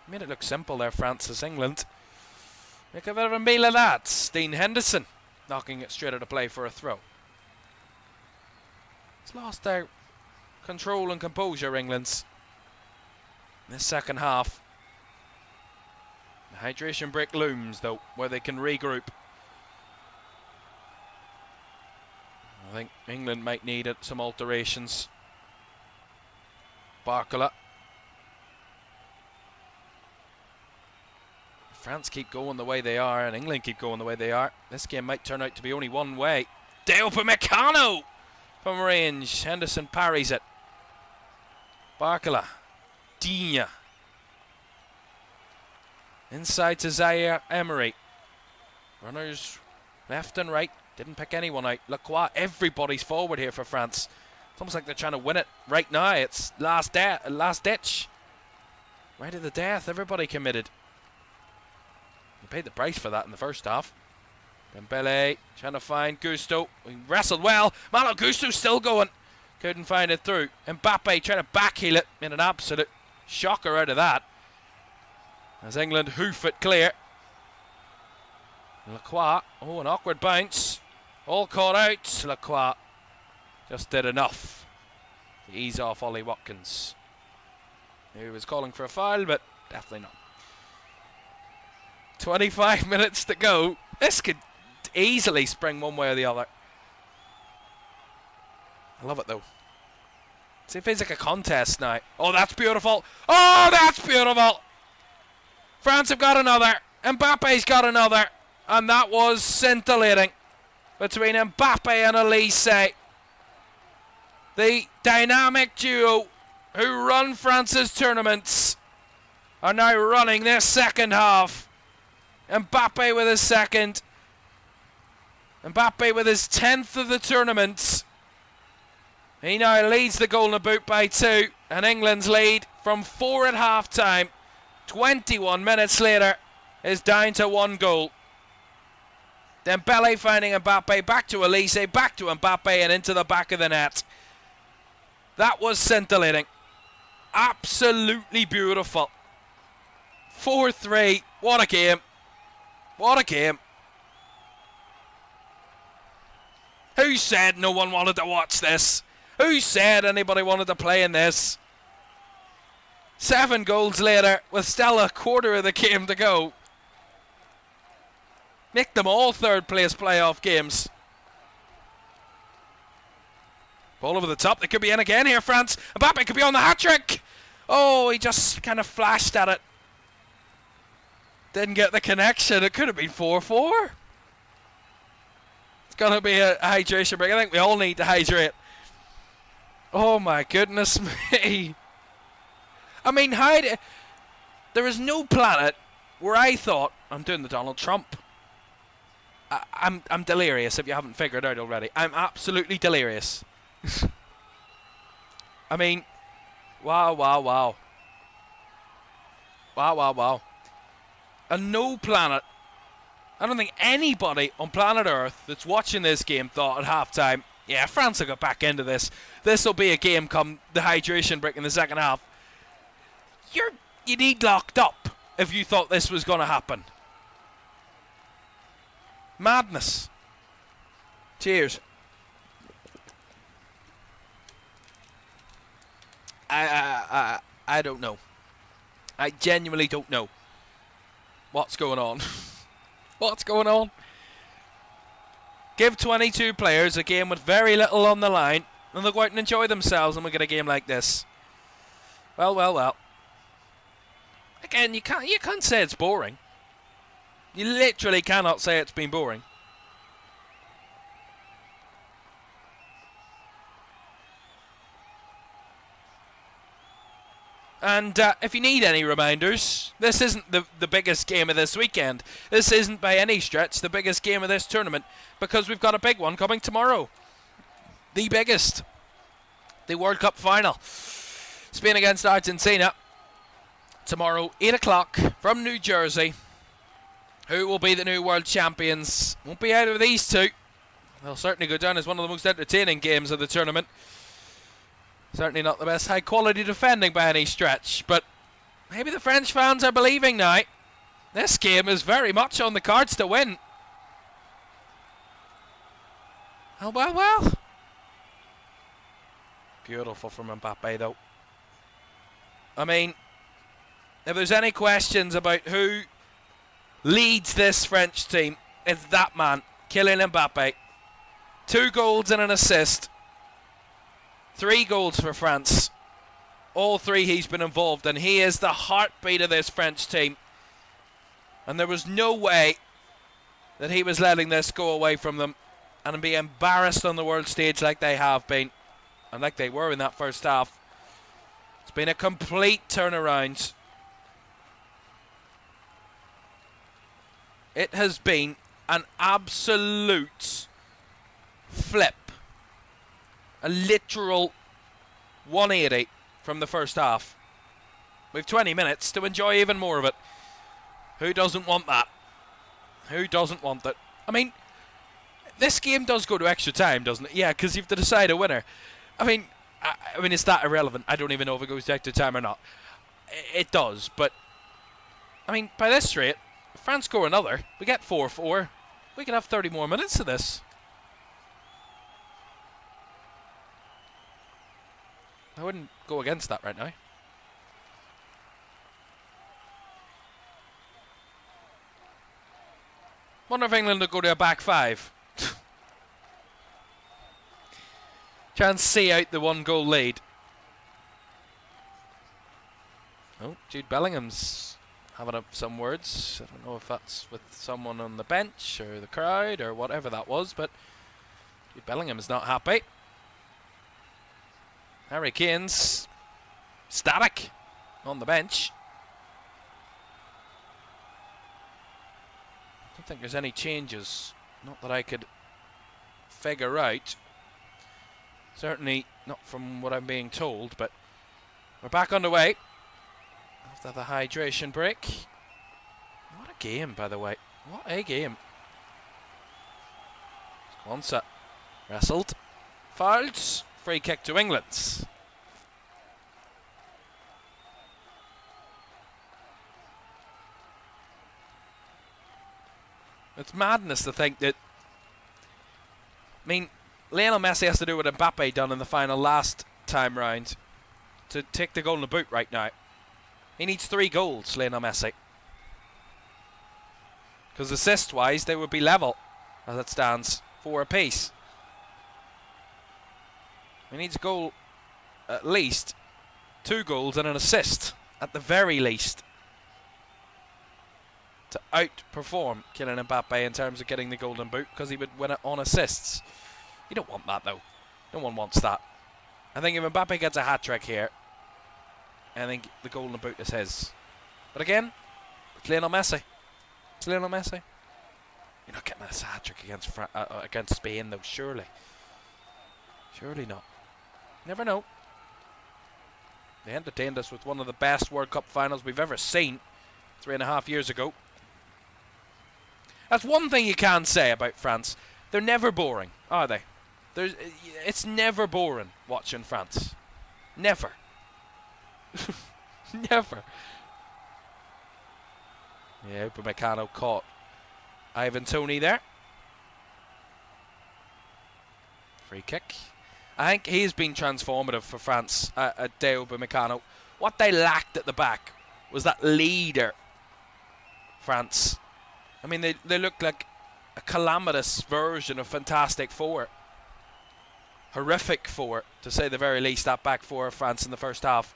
Made it look simple there, Francis. England make a bit of a meal of that. Dean Henderson knocking it straight out of play for a throw. It's lost their control and composure, England's, in this second half. The hydration break looms, though, where they can regroup. I think England might need some alterations. Barcola. France keep going the way they are, and England keep going the way they are. This game might turn out to be only one way. Upamecano from range. Henderson parries it. Barkala. Digne. Inside to Zaire Emery. Runners left and right. Didn't pick anyone out. Lacroix, everybody's forward here for France. It's almost like they're trying to win it right now. It's last ditch. Right at the death. Everybody committed. They paid the price for that in the first half. Dembele trying to find Gusto. He wrestled well. Malo Gusto still going. Couldn't find it through. Mbappe trying to backheel it in an absolute shocker out of that. As England hoof it clear. Lacroix. Oh, an awkward bounce. All caught out. Lacroix just did enough to ease off Ollie Watkins, who was calling for a foul, but definitely not. 25 minutes to go. This could easily spring one way or the other. I love it though. It feels like a contest now. Oh, that's beautiful. Oh, that's beautiful. France have got another. Mbappe's got another. And that was scintillating between Mbappe and Elise. The dynamic duo who run France's tournaments are now running their second half. Mbappe with his second. Mbappe with his 10th of the tournament. He now leads the Golden Boot by 2. And England's lead from 4 at half time, 21 minutes later, is down to 1 goal. Dembele finding Mbappe, back to Elise, back to Mbappe and into the back of the net. That was scintillating. Absolutely beautiful. 4-3. What a game. What a game. Who said no one wanted to watch this? Who said anybody wanted to play in this? 7 goals later, with still a quarter of the game to go. Make them all third place playoff games. Ball over the top. They could be in again here, France. Mbappe could be on the hat-trick. Oh, he just kind of flashed at it. Didn't get the connection. It could have been 4-4. It's going to be a hydration break. I think we all need to hydrate. Oh my goodness me. I mean, there is no planet where I thought, I'm doing the Donald Trump. I'm delirious if you haven't figured out already. I'm absolutely delirious. I mean, wow. Wow. And no planet, I don't think anybody on planet Earth that's watching this game thought at halftime, yeah, France will get back into this. This will be a game come the hydration break in the second half. You need locked up if you thought this was going to happen. Madness. Cheers. I don't know. I genuinely don't know what's going on. What's going on? Give 22 players a game with very little on the line, and they'll go out and enjoy themselves, and we get a game like this. Well. Again, you can't say it's boring. You literally cannot say it's been boring. And if you need any reminders, this isn't the biggest game of this weekend. This isn't by any stretch the biggest game of this tournament, because we've got a big one coming tomorrow. The biggest. The World Cup final. Spain against Argentina. Tomorrow, 8 o'clock from New Jersey. Who will be the new world champions? Won't be out of these two. They'll certainly go down as one of the most entertaining games of the tournament. Certainly not the best high quality defending by any stretch, but maybe the French fans are believing now. This game is very much on the cards to win. Oh, well. Beautiful from Mbappe, though. I mean, if there's any questions about who leads this French team, it's that man, Kylian Mbappe. 2 goals and an assist. 3 goals for France. All 3 he's been involved in. He is the heartbeat of this French team. And there was no way that he was letting this go away from them. and be embarrassed on the world stage like they have been, and like they were in that first half. It's been a complete turnaround. It has been an absolute flip. A literal 180 from the first half. We've 20 minutes to enjoy even more of it. Who doesn't want that? Who doesn't want that? I mean, this game does go to extra time, doesn't it? Yeah, because you have to decide a winner. I mean, it's that irrelevant. I don't even know if it goes to extra time or not. It does, but I mean, by this rate, if France score another, we get 4-4. We can have 30 more minutes of this. I wouldn't go against that right now. Wonder if England will go to a back five. Try and see out the 1-goal lead. Oh, Jude Bellingham's having some words. I don't know if that's with someone on the bench or the crowd or whatever that was, but Jude Bellingham is not happy. Harry Kane's static on the bench. I don't think there's any changes, not that I could figure out. Certainly not from what I'm being told, but we're back underway after the hydration break. What a game, by the way. What a game. Squanza wrestled, fouled, free kick to England. It's madness to think that, I mean, Lionel Messi has to do what Mbappe done in the final last time round to take the golden boot right now. He needs 3 goals, Lionel Messi. Because assist-wise, they would be level as it stands, 4 apiece. He needs a goal, at least 2 goals and an assist, at the very least, to outperform Kylian Mbappe in terms of getting the golden boot, because he would win it on assists. You don't want that, though. No one wants that. I think if Mbappe gets a hat-trick here, I think the golden boot is his. But again, it's Lionel Messi. It's Lionel Messi. You're not getting a hat-trick against Spain, though, surely. Surely not. Never know. They entertained us with one of the best World Cup finals we've ever seen 3.5 years ago. That's one thing you can say about France. They're never boring, are they? It's never boring watching France. Never. Never. Yeah, Upamecano caught Ivan Toney there. Free kick. I think he's been transformative for France at Upamecano. What they lacked at the back was that leader, France. I mean, they looked like a calamitous version of Fantastic Four. Horrific four, to say the very least, that back four of France in the first half.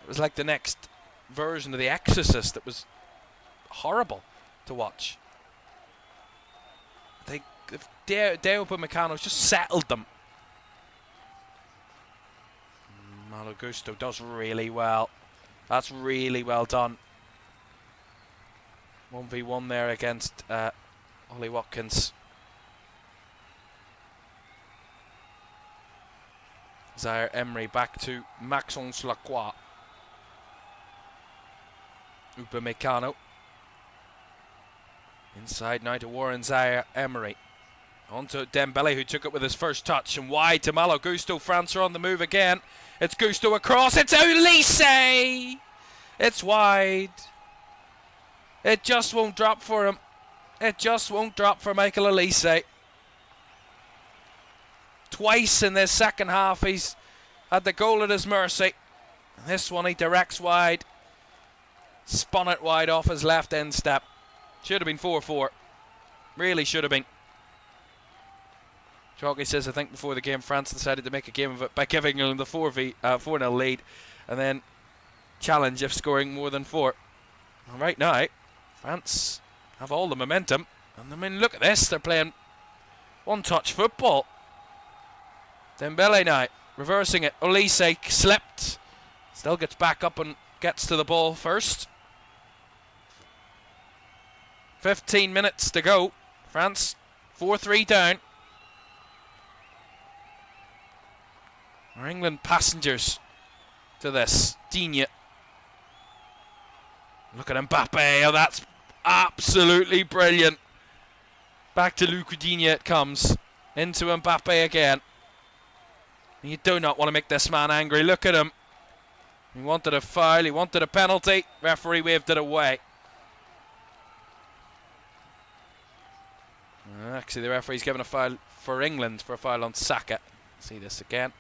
It was like the next version of The Exorcist. It was horrible to watch. Upamecano's just settled them. Malo Gusto does really well. That's really well done. 1v1 there against Ollie Watkins. Zaire Emery back to Maxence Lacroix. Upamecano. Inside now to Warren Zaire Emery. On to Dembele, who took it with his first touch, and wide to Malo Gusto. France are on the move again. It's Gusto across. It's Olise! It's wide. It just won't drop for him. It just won't drop for Michael Olise. Twice in this second half he's had the goal at his mercy. This one he directs wide. Spun it wide off his left end step. Should have been 4-4. Really should have been. Chalky says, I think before the game France decided to make a game of it by giving them the 4-0 lead and then challenge if scoring more than 4. Well, right now, France have all the momentum. And I mean, look at this. They're playing one-touch football. Dembele now, reversing it. Olise slipped. Still gets back up and gets to the ball first. 15 minutes to go. France 4-3 down. Are England passengers to this? Digne. Look at Mbappe. Oh, that's absolutely brilliant. Back to Luca Digne it comes. Into Mbappe again. You do not want to make this man angry. Look at him. He wanted a foul. He wanted a penalty. Referee waved it away. Actually, the referee's given a foul for England for a foul on Saka. See this again.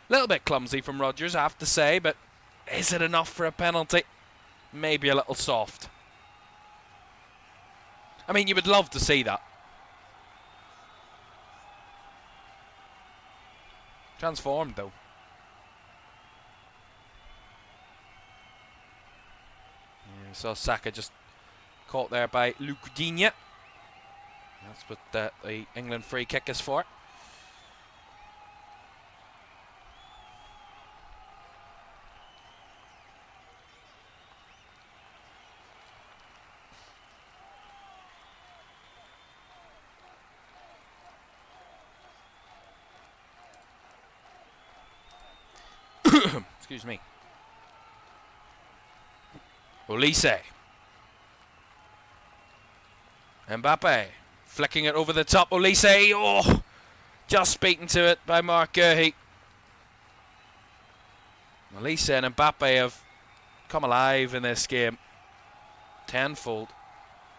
A little bit clumsy from Rodgers, I have to say, but is it enough for a penalty? Maybe a little soft. I mean, you would love to see that. Transformed, though. Yeah, so Saka just caught there by Luc Digne. That's what the England free kick is for. Excuse me. Olise. Mbappe. Flicking it over the top. Olise. Oh! Just beaten to it by Mark Guehi. Olise and Mbappe have come alive in this game. Tenfold.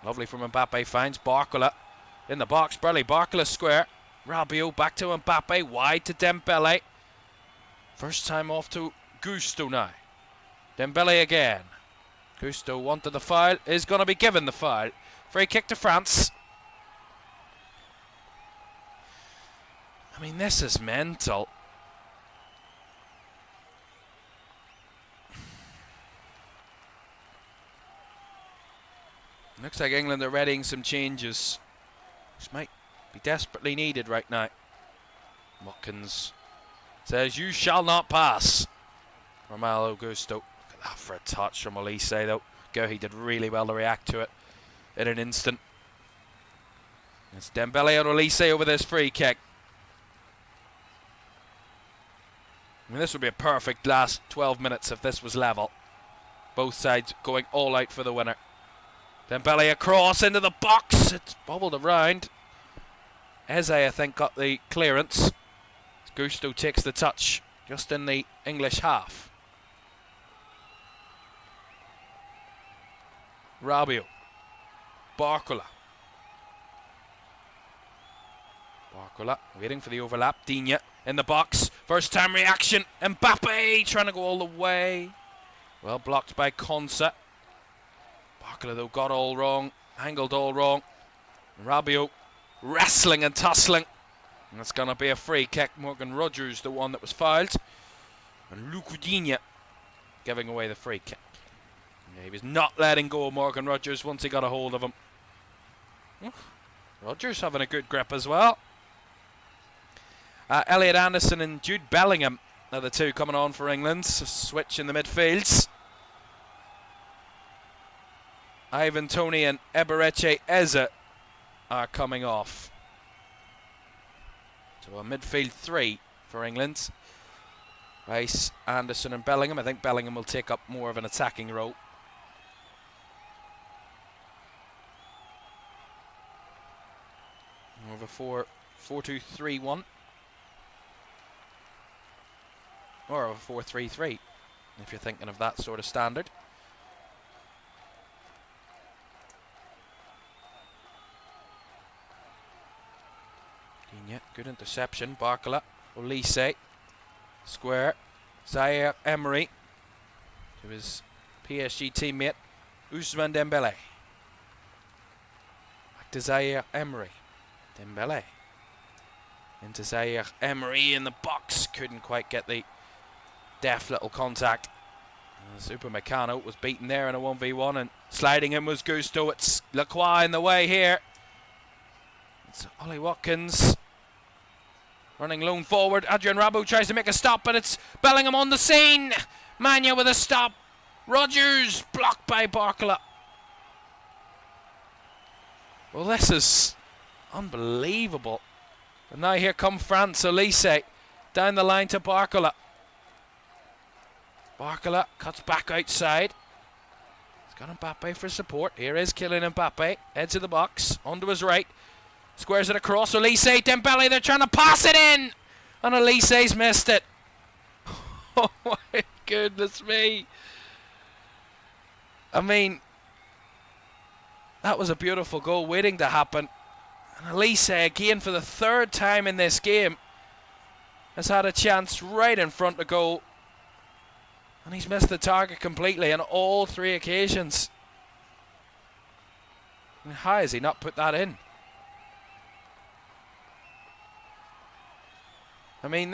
Lovely from Mbappe. Finds Barcola in the box. Burley. Barcola square. Rabiot back to Mbappe. Wide to Dembele. First time off to Gusto now. Dembele again. Gusto wanted the foul. Is going to be given the foul. Free kick to France. I mean, this is mental. Looks like England are readying some changes, which might be desperately needed right now. Watkins says, "You shall not pass." Romelu Gusto. Look at that for a touch from Olise, though. Guehi did really well to react to it in an instant. It's Dembele and Olise over this free kick. I mean, this would be a perfect last 12 minutes if this was level. Both sides going all out for the winner. Dembele across into the box. It's bobbled around. Eze, I think, got the clearance. Gusto takes the touch just in the English half. Rabiot. Barcola. Barcola waiting for the overlap. Digne in the box. First time reaction. Mbappe trying to go all the way. Well blocked by Konsa. Barcola, though, got all wrong. Angled all wrong. Rabiot wrestling and tussling. And it's going to be a free kick. Morgan Rodgers, the one that was fouled. And Luc Digne giving away the free kick. Yeah, he was not letting go of Morgan Rodgers once he got a hold of him. Rodgers having a good grip as well. Elliot Anderson and Jude Bellingham are the two coming on for England. Switch in the midfields. Ivan Toney and Eberechi Eze are coming off. So a midfield three for England. Rice, Anderson and Bellingham. I think Bellingham will take up more of an attacking role. More of a 4-2-3-1. Or a 4-3-3, if you're thinking of that sort of standard. Digne, good interception. Barcola, Olise, square. Zaire Emery to his PSG teammate Ousmane Dembele. Back to Zaire Emery. Dembele into Zaire Emery in the box. Couldn't quite get the deft little contact. Upamecano was beaten there in a 1v1, and sliding in was Gusto. It's Lacroix in the way here. It's Ollie Watkins running lone forward. Adrian Rabiot tries to make a stop, but it's Bellingham on the scene. Mania with a stop. Rodgers blocked by Barcola. Well, this is unbelievable. And now here come France. Elise down the line to Barcola. Barcola cuts back outside. He's got Mbappe for support. Here is Kylian Mbappe. Edge of the box. Onto his right. Squares it across. Elise, Dembele, they're trying to pass it in. And Elise's missed it. Oh my goodness me. I mean, that was a beautiful goal waiting to happen. And Elise, again for the third time in this game, has had a chance right in front of goal. And he's missed the target completely on all three occasions. I mean, how has he not put that in? I mean,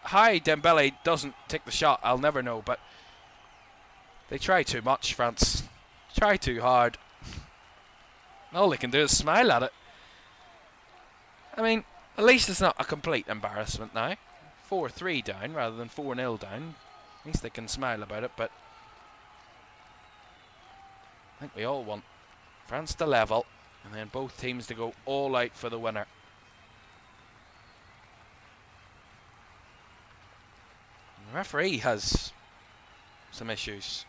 how Dembele doesn't take the shot, I'll never know, but they try too much, France. Try too hard. All they can do is smile at it. I mean, at least it's not a complete embarrassment now. 4-3 down rather than 4-0 down. At least they can smile about it, but I think we all want France to level and then both teams to go all out for the winner. The referee has some issues.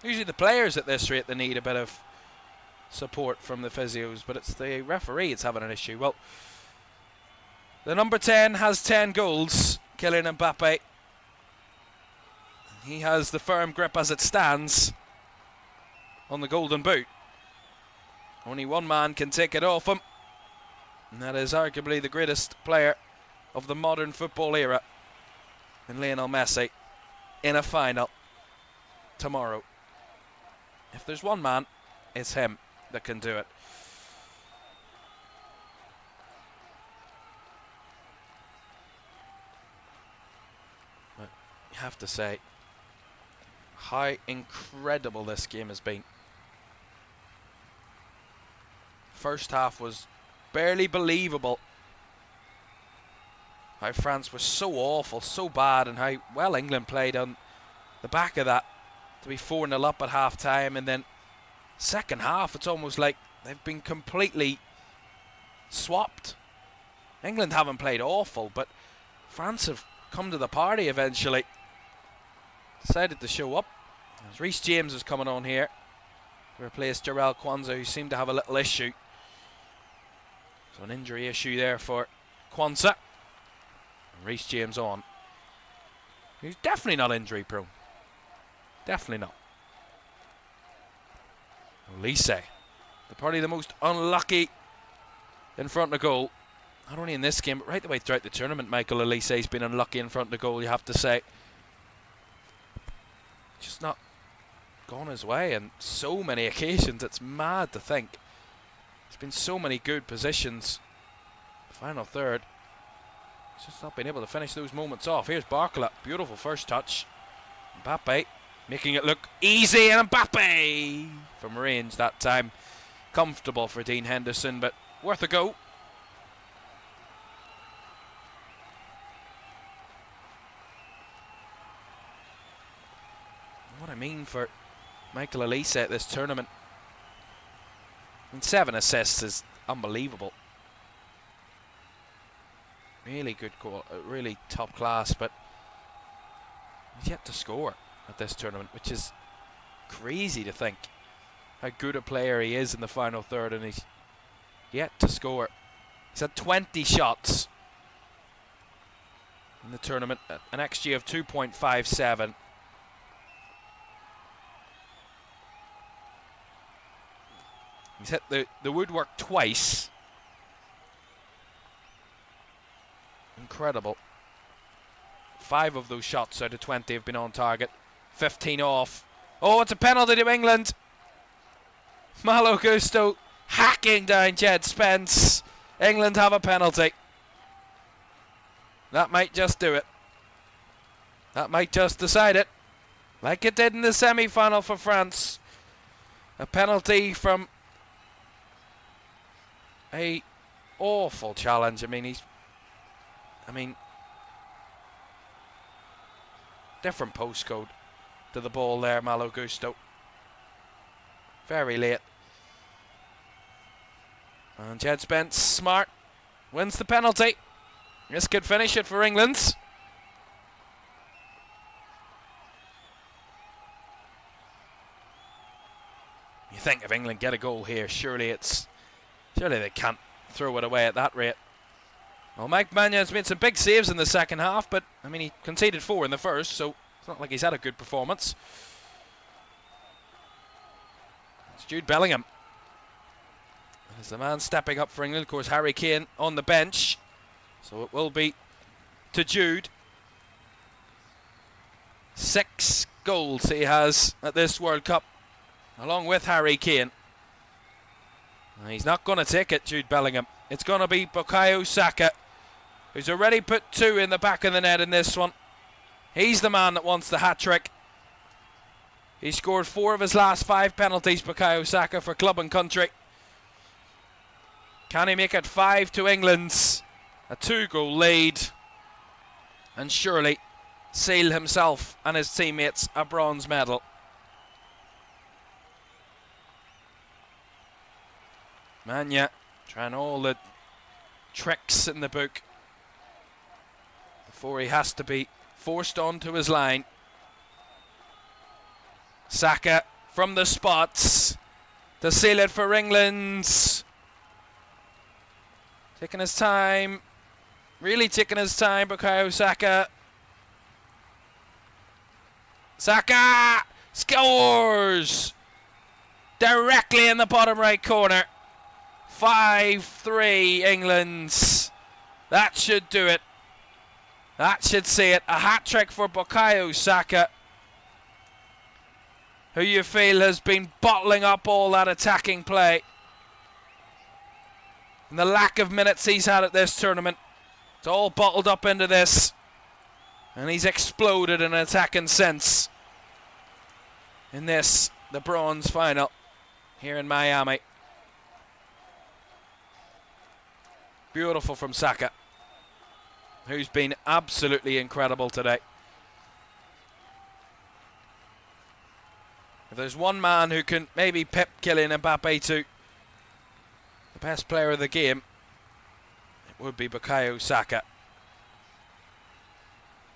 Usually the players at this rate, they need a bit of support from the physios, but it's the referee that's having an issue. Well, the number 10 has 10 goals, Kylian Mbappe. He has the firm grip as it stands on the golden boot. Only one man can take it off him, and that is arguably the greatest player of the modern football era, in Lionel Messi, in a final tomorrow. If there's one man, it's him that can do it. But you have to say how incredible this game has been. First half was barely believable. How France was so awful, so bad, and how well England played on the back of that to be 4-0 up at half time. And then second half, it's almost like they've been completely swapped. England haven't played awful, but France have come to the party eventually. Decided to show up. As Reece James is coming on here to replace Jarell Kwanzaa, who seemed to have a little issue. So an injury issue there for Kwanzaa. Reece James on. He's definitely not injury prone. Definitely not. Elise, probably the most unlucky in front of goal. Not only in this game, but right the way throughout the tournament, Michael Elise's been unlucky in front of goal, you have to say. Just not gone his way on so many occasions. It's mad to think. There's been so many good positions. Final third. He's just not been able to finish those moments off. Here's Barcola. Beautiful first touch. Mbappe making it look easy, and Mbappe from range that time. Comfortable for Dean Henderson, but worth a go. What I mean for Michael Elise at this tournament, I mean, 7 assists is unbelievable. Really good goal, really top class, but he's yet to score at this tournament, which is crazy to think how good a player he is in the final third, and he's yet to score. He's had 20 shots in the tournament, an XG of 2.57. He's hit the woodwork twice. Incredible. 5 of those shots out of 20 have been on target. 15 off. Oh, it's a penalty to England. Malo Gusto hacking down Jed Spence. England have a penalty. That might just do it. That might just decide it. Like it did in the semi-final for France. A penalty from a awful challenge. I mean, different postcode to the ball there, Malo Gusto. Very late. And Jed Spence, smart, wins the penalty. This could finish it for England. You think if England get a goal here, surely they can't throw it away at that rate. Well, Mike Manion's made some big saves in the second half, but I mean, he conceded 4 in the first, so it's not like he's had a good performance. It's Jude Bellingham. As the man stepping up for England, of course, Harry Kane on the bench, so it will be to Jude. 6 goals he has at this World Cup, along with Harry Kane. And he's not going to take it, Jude Bellingham. It's going to be Bukayo Saka, who's already put 2 in the back of the net in this one. He's the man that wants the hat-trick. He scored 4 of his last 5 penalties, Bukayo Saka, for club and country. Can he make it 5 to England's? A 2-goal lead. And surely seal himself and his teammates a bronze medal. Mania trying all the tricks in the book before he has to be forced onto his line. Saka from the spots to seal it for England. Taking his time, really taking his time, Bukayo Saka. Saka scores directly in the bottom right corner. 5-3 England. That should do it. That should see it. A hat-trick for Bukayo Saka, who you feel has been bottling up all that attacking play. And the lack of minutes he's had at this tournament, it's all bottled up into this. And he's exploded in an attacking sense in this, the bronze final here in Miami. Beautiful from Saka, who's been absolutely incredible today. If there's one man who can maybe pip Kylian Mbappe to the best player of the game, it would be Bukayo Saka.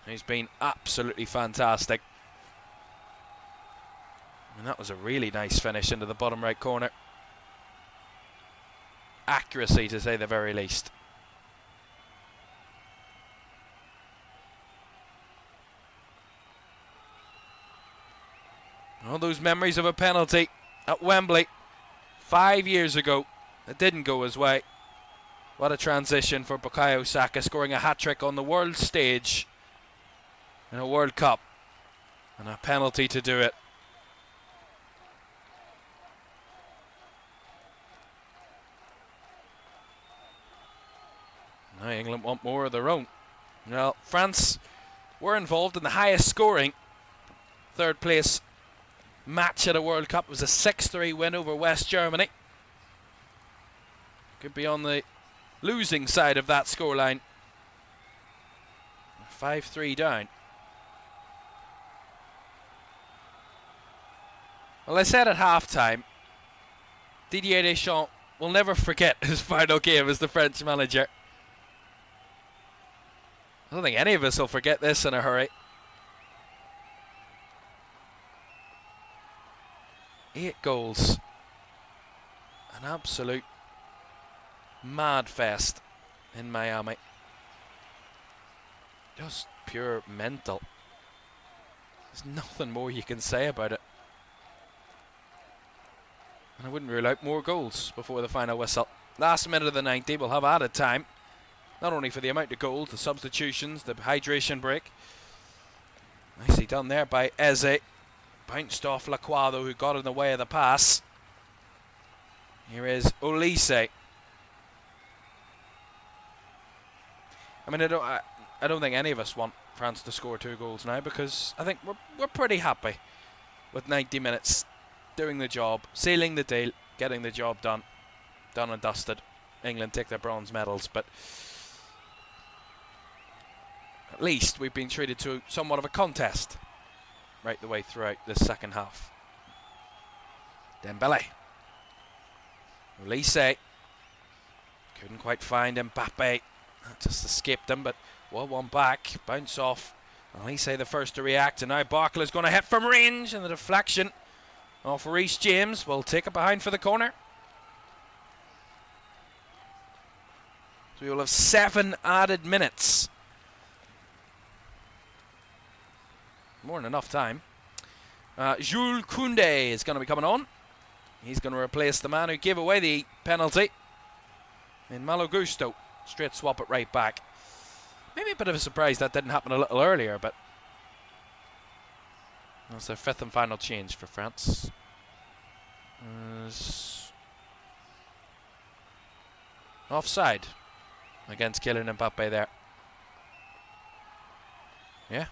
He's been absolutely fantastic. And that was a really nice finish into the bottom right corner. Accuracy, to say the very least. All those memories of a penalty at Wembley 5 years ago that didn't go his way. What a transition for Bukayo Saka, scoring a hat-trick on the world stage in a World Cup, and a penalty to do it. Now England want more of their own. Well, France were involved in the highest scoring third place match at a World Cup. It was a 6-3 win over West Germany. Could be on the losing side of that scoreline. 5-3 down. Well, I said at half-time, Didier Deschamps will never forget his final game as the French manager. I don't think any of us will forget this in a hurry. 8 goals. An absolute mad fest in Miami. Just pure mental. There's nothing more you can say about it. And I wouldn't rule out more goals before the final whistle. Last minute of the 90, we'll have added time. Not only for the amount of goals, the substitutions, the hydration break. Nicely done there by Eze. Bounced off Laquado, who got in the way of the pass. Here is Olise. I mean, I don't think any of us want France to score 2 goals now, because I think we're pretty happy with 90 minutes doing the job, sealing the deal, getting the job done and dusted. England take their bronze medals, but at least we've been treated to somewhat of a contest right the way throughout this second half. Dembele. Olise. Couldn't quite find Mbappe. That just escaped him, but well, one back. Bounce off. Olise the first to react, and now Barkley's going to hit from range, and the deflection off Reece James will take it behind for the corner. So we will have 7 added minutes. More than enough time. Jules Koundé is going to be coming on. He's going to replace the man who gave away the penalty in Malo Gusto. Straight swap it right back. Maybe a bit of a surprise that didn't happen a little earlier, but that's their 5th and final change for France. Offside against Kylian Mbappe there. Yeah,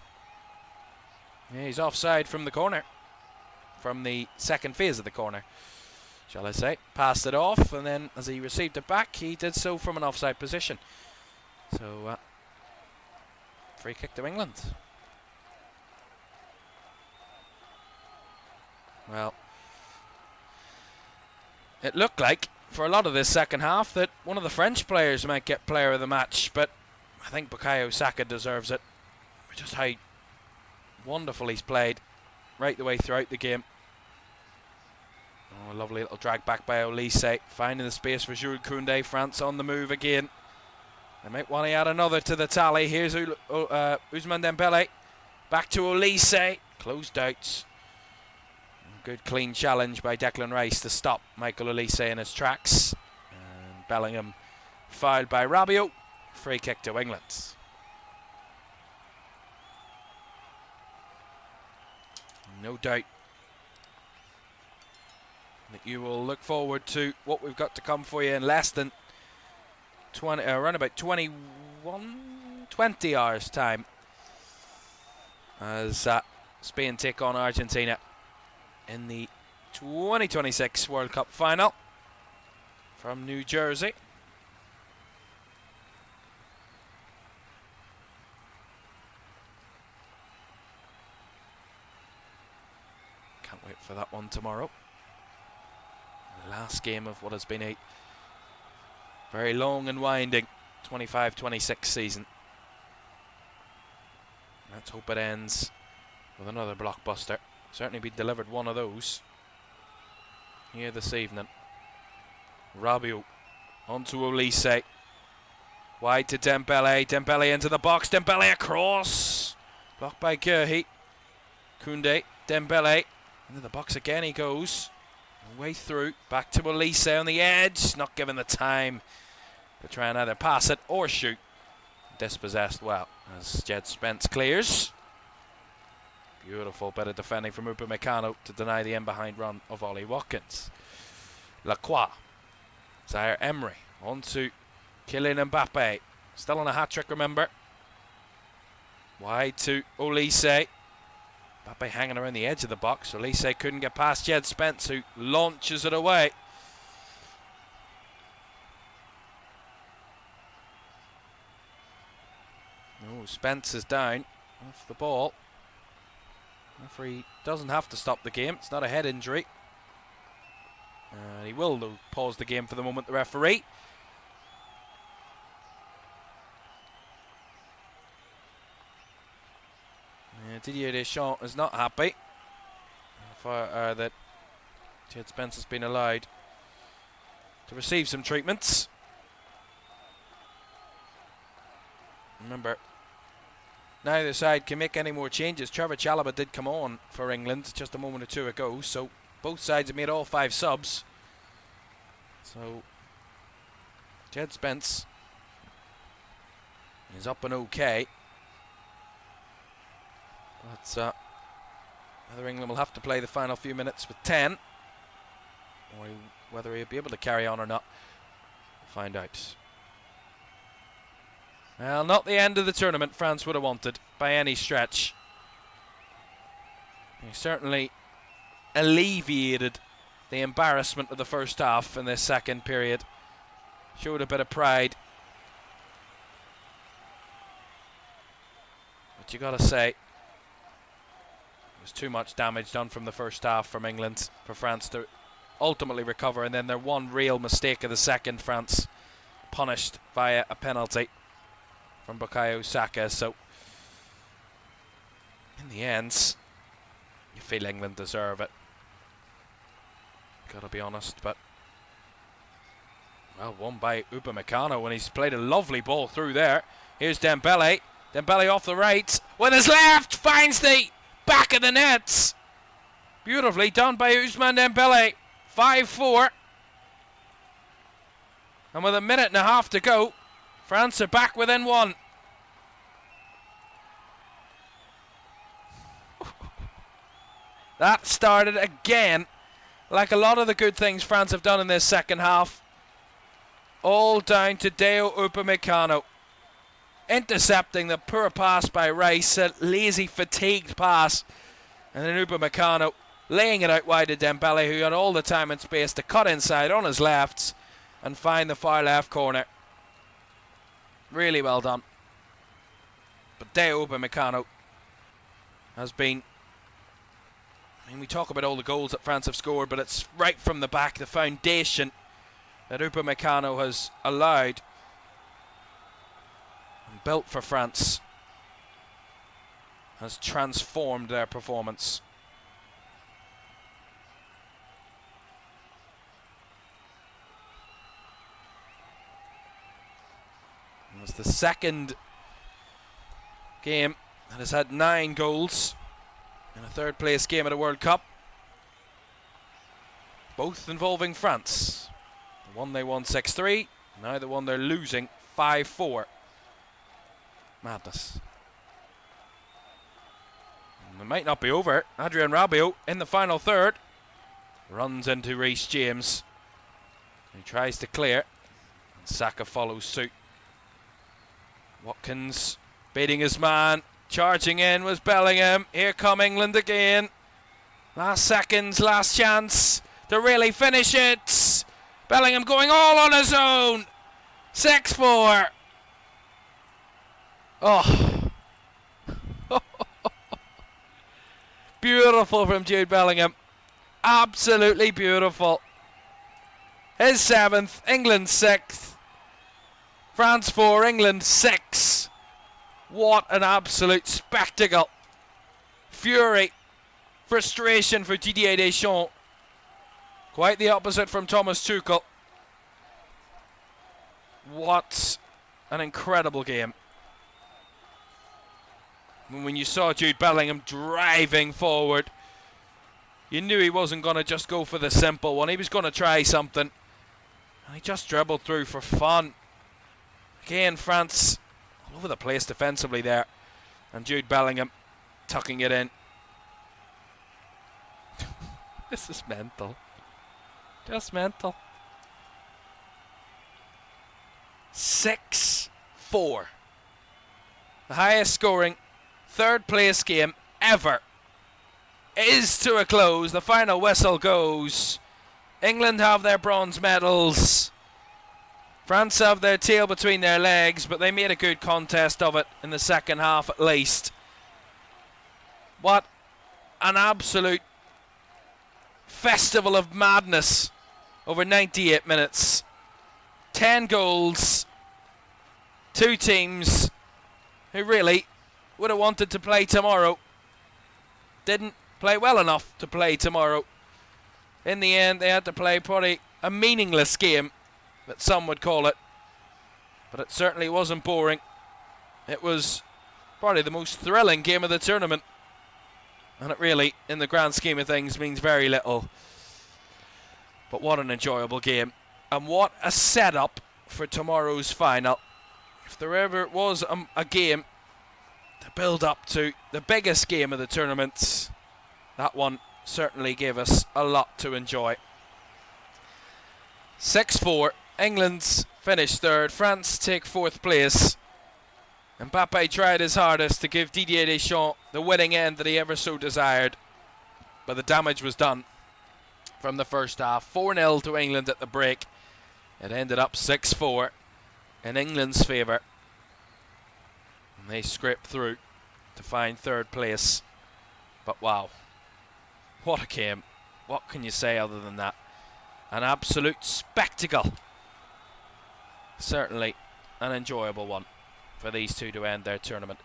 he's offside from the corner. From the second phase of the corner, shall I say. Passed it off, and then as he received it back, he did so from an offside position. So, free kick to England. Well, it looked like, for a lot of this second half, that one of the French players might get player of the match, but I think Bukayo Saka deserves it. Just how wonderful he's played right the way throughout the game. Oh, a lovely little drag back by Olise, finding the space for Jules Koundé. France on the move again. They might want to add another to the tally. Here's Ousmane Dembele. Back to Olise. Closed out. Good clean challenge by Declan Rice to stop Michael Olise in his tracks. And Bellingham fouled by Rabiot. Free kick to England. No doubt that you will look forward to what we've got to come for you in less than 20, around about 20 hours time, as Spain take on Argentina in the 2026 World Cup final from New Jersey. Can't wait for that one tomorrow. The last game of what has been a very long and winding 25-26 season. Let's hope it ends with another blockbuster. Certainly be delivered one of those here this evening. Rabiot onto Olise. Wide to Dembele. Dembele into the box. Dembele across. Blocked by Guehi. Koundé. Dembele. Into the box again he goes. Way through. Back to Olise on the edge. Not given the time to try and either pass it or shoot. Dispossessed well as Jed Spence clears. Beautiful bit of defending from Upamecano to deny the in-behind run of Ollie Watkins. Lacroix. Zaire Emery on to Kylian Mbappe. Still on a hat-trick, remember. Wide to Olise. Mbappe hanging around the edge of the box. Olise couldn't get past Jed Spence, who launches it away. Oh, Spence is down off the ball. Referee doesn't have to stop the game. It's not a head injury. He will, though, pause the game for the moment, the referee. Didier Deschamps is not happy for that Jed Spence has been allowed to receive some treatments. Remember, neither side can make any more changes. Trevor Chalobah did come on for England just a moment or two ago, so both sides have made all 5 subs. So Jed Spence is up and okay. But whether England will have to play the final few minutes with 10, or whether he'll be able to carry on or not, we'll find out. Well, not the end of the tournament France would have wanted by any stretch. He certainly alleviated the embarrassment of the first half in this second period. Showed a bit of pride. But you got to say, there was too much damage done from the first half from England for France to ultimately recover, and then their one real mistake of the second, France punished via a penalty from Bukayo Saka. So in the end, you feel England deserve it, gotta be honest. But well, won by Upamecano when he's played a lovely ball through there. Here's Dembele off the right with his left, finds the back of the nets. Beautifully done by Ousmane Dembele. 5-4. And with a minute and a half to go, France are back within one. That started again, like a lot of the good things France have done in this second half. All down to Dayot Upamecano. Intercepting the poor pass by Rice, a lazy, fatigued pass. And then Upamecano laying it out wide to Dembele, who had all the time and space to cut inside on his left and find the far left corner. Really well done. But Dayot Upamecano has been... I mean, we talk about all the goals that France have scored, but it's right from the back, the foundation that Upamecano has allowed and built for France has transformed their performance. It was the second game that has had 9 goals in a third place game at a World Cup, both involving France. The one they won 6-3, now the one they're losing 5-4. Madness. And it might not be over. Adrien Rabiot in the final third runs into Reece James. He tries to clear, and Saka follows suit. Watkins beating his man. Charging in was Bellingham. Here come England again. Last seconds, last chance to really finish it. Bellingham going all on his own. 6-4. Oh. Beautiful from Jude Bellingham. Absolutely beautiful. His 7th, England 6th. France 4, England 6. What an absolute spectacle. Fury, frustration for Didier Deschamps. Quite the opposite from Thomas Tuchel. What an incredible game. When you saw Jude Bellingham driving forward, you knew he wasn't going to just go for the simple one. He was going to try something. And he just dribbled through for fun. Again, France all over the place defensively there, and Jude Bellingham tucking it in. This is mental. Just mental. 6-4. The highest scoring third place game ever is to a close. The final whistle goes. England have their bronze medals. France have their tail between their legs, but they made a good contest of it in the second half at least. What an absolute festival of madness over 98 minutes. 10 goals. 2 teams who really would have wanted to play tomorrow. Didn't play well enough to play tomorrow. In the end, they had to play probably a meaningless game, that some would call it, but it certainly wasn't boring. It was probably the most thrilling game of the tournament, and it really, in the grand scheme of things, means very little. But what an enjoyable game, and what a setup for tomorrow's final. If there ever was a game to build up to the biggest game of the tournament, that one certainly gave us a lot to enjoy. 6-4. England's finished third. France take 4th place. Mbappe tried his hardest to give Didier Deschamps the winning end that he ever so desired, but the damage was done from the first half. 4-0 to England at the break. It ended up 6-4 in England's favour. And they scraped through to find third place. But wow, what a game. What can you say other than that? An absolute spectacle. Certainly an enjoyable one for these two to end their tournament.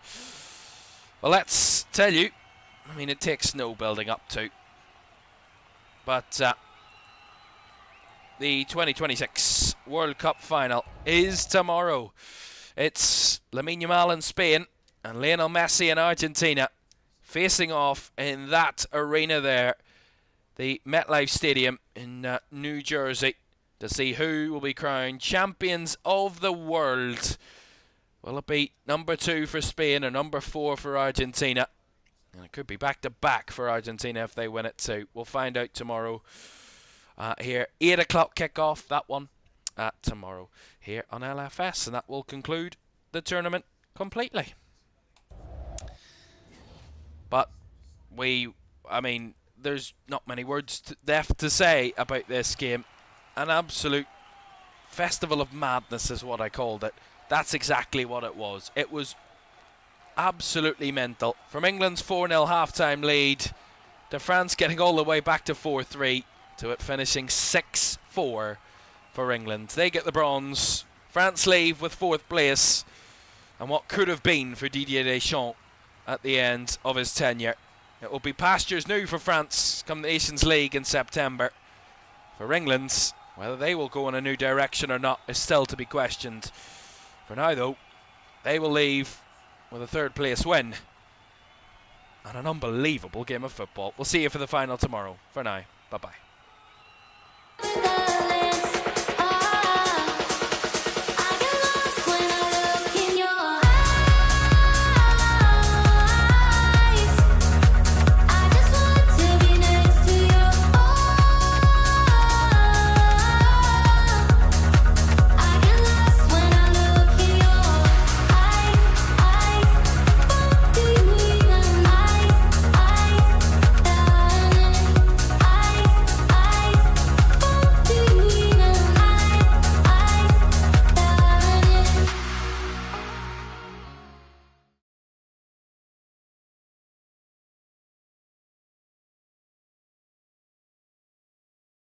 Well, let's tell you, I mean, it takes no building up to, but the 2026 World Cup final is tomorrow. It's Lamine Yamal in Spain and Lionel Messi in Argentina facing off in that arena there, the MetLife Stadium in New Jersey, to see who will be crowned champions of the world. Will it be number 2 for Spain or number 4 for Argentina? And it could be back-to-back for Argentina if they win it too. We'll find out tomorrow. Here, 8 o'clock kickoff, that one, tomorrow here on LFS. And that will conclude the tournament completely. But I mean, there's not many words left to say about this game. An absolute festival of madness is what I called it. That's exactly what it was. It was absolutely mental. From England's 4-0 half-time lead to France getting all the way back to 4-3 to it finishing 6-4 for England. They get the bronze. France leave with 4th place. And what could have been for Didier Deschamps at the end of his tenure. It will be pastures new for France come the Nations League in September. For England, whether they will go in a new direction or not is still to be questioned. For now, though, they will leave with a 3rd place win and an unbelievable game of football. We'll see you for the final tomorrow. For now, bye-bye.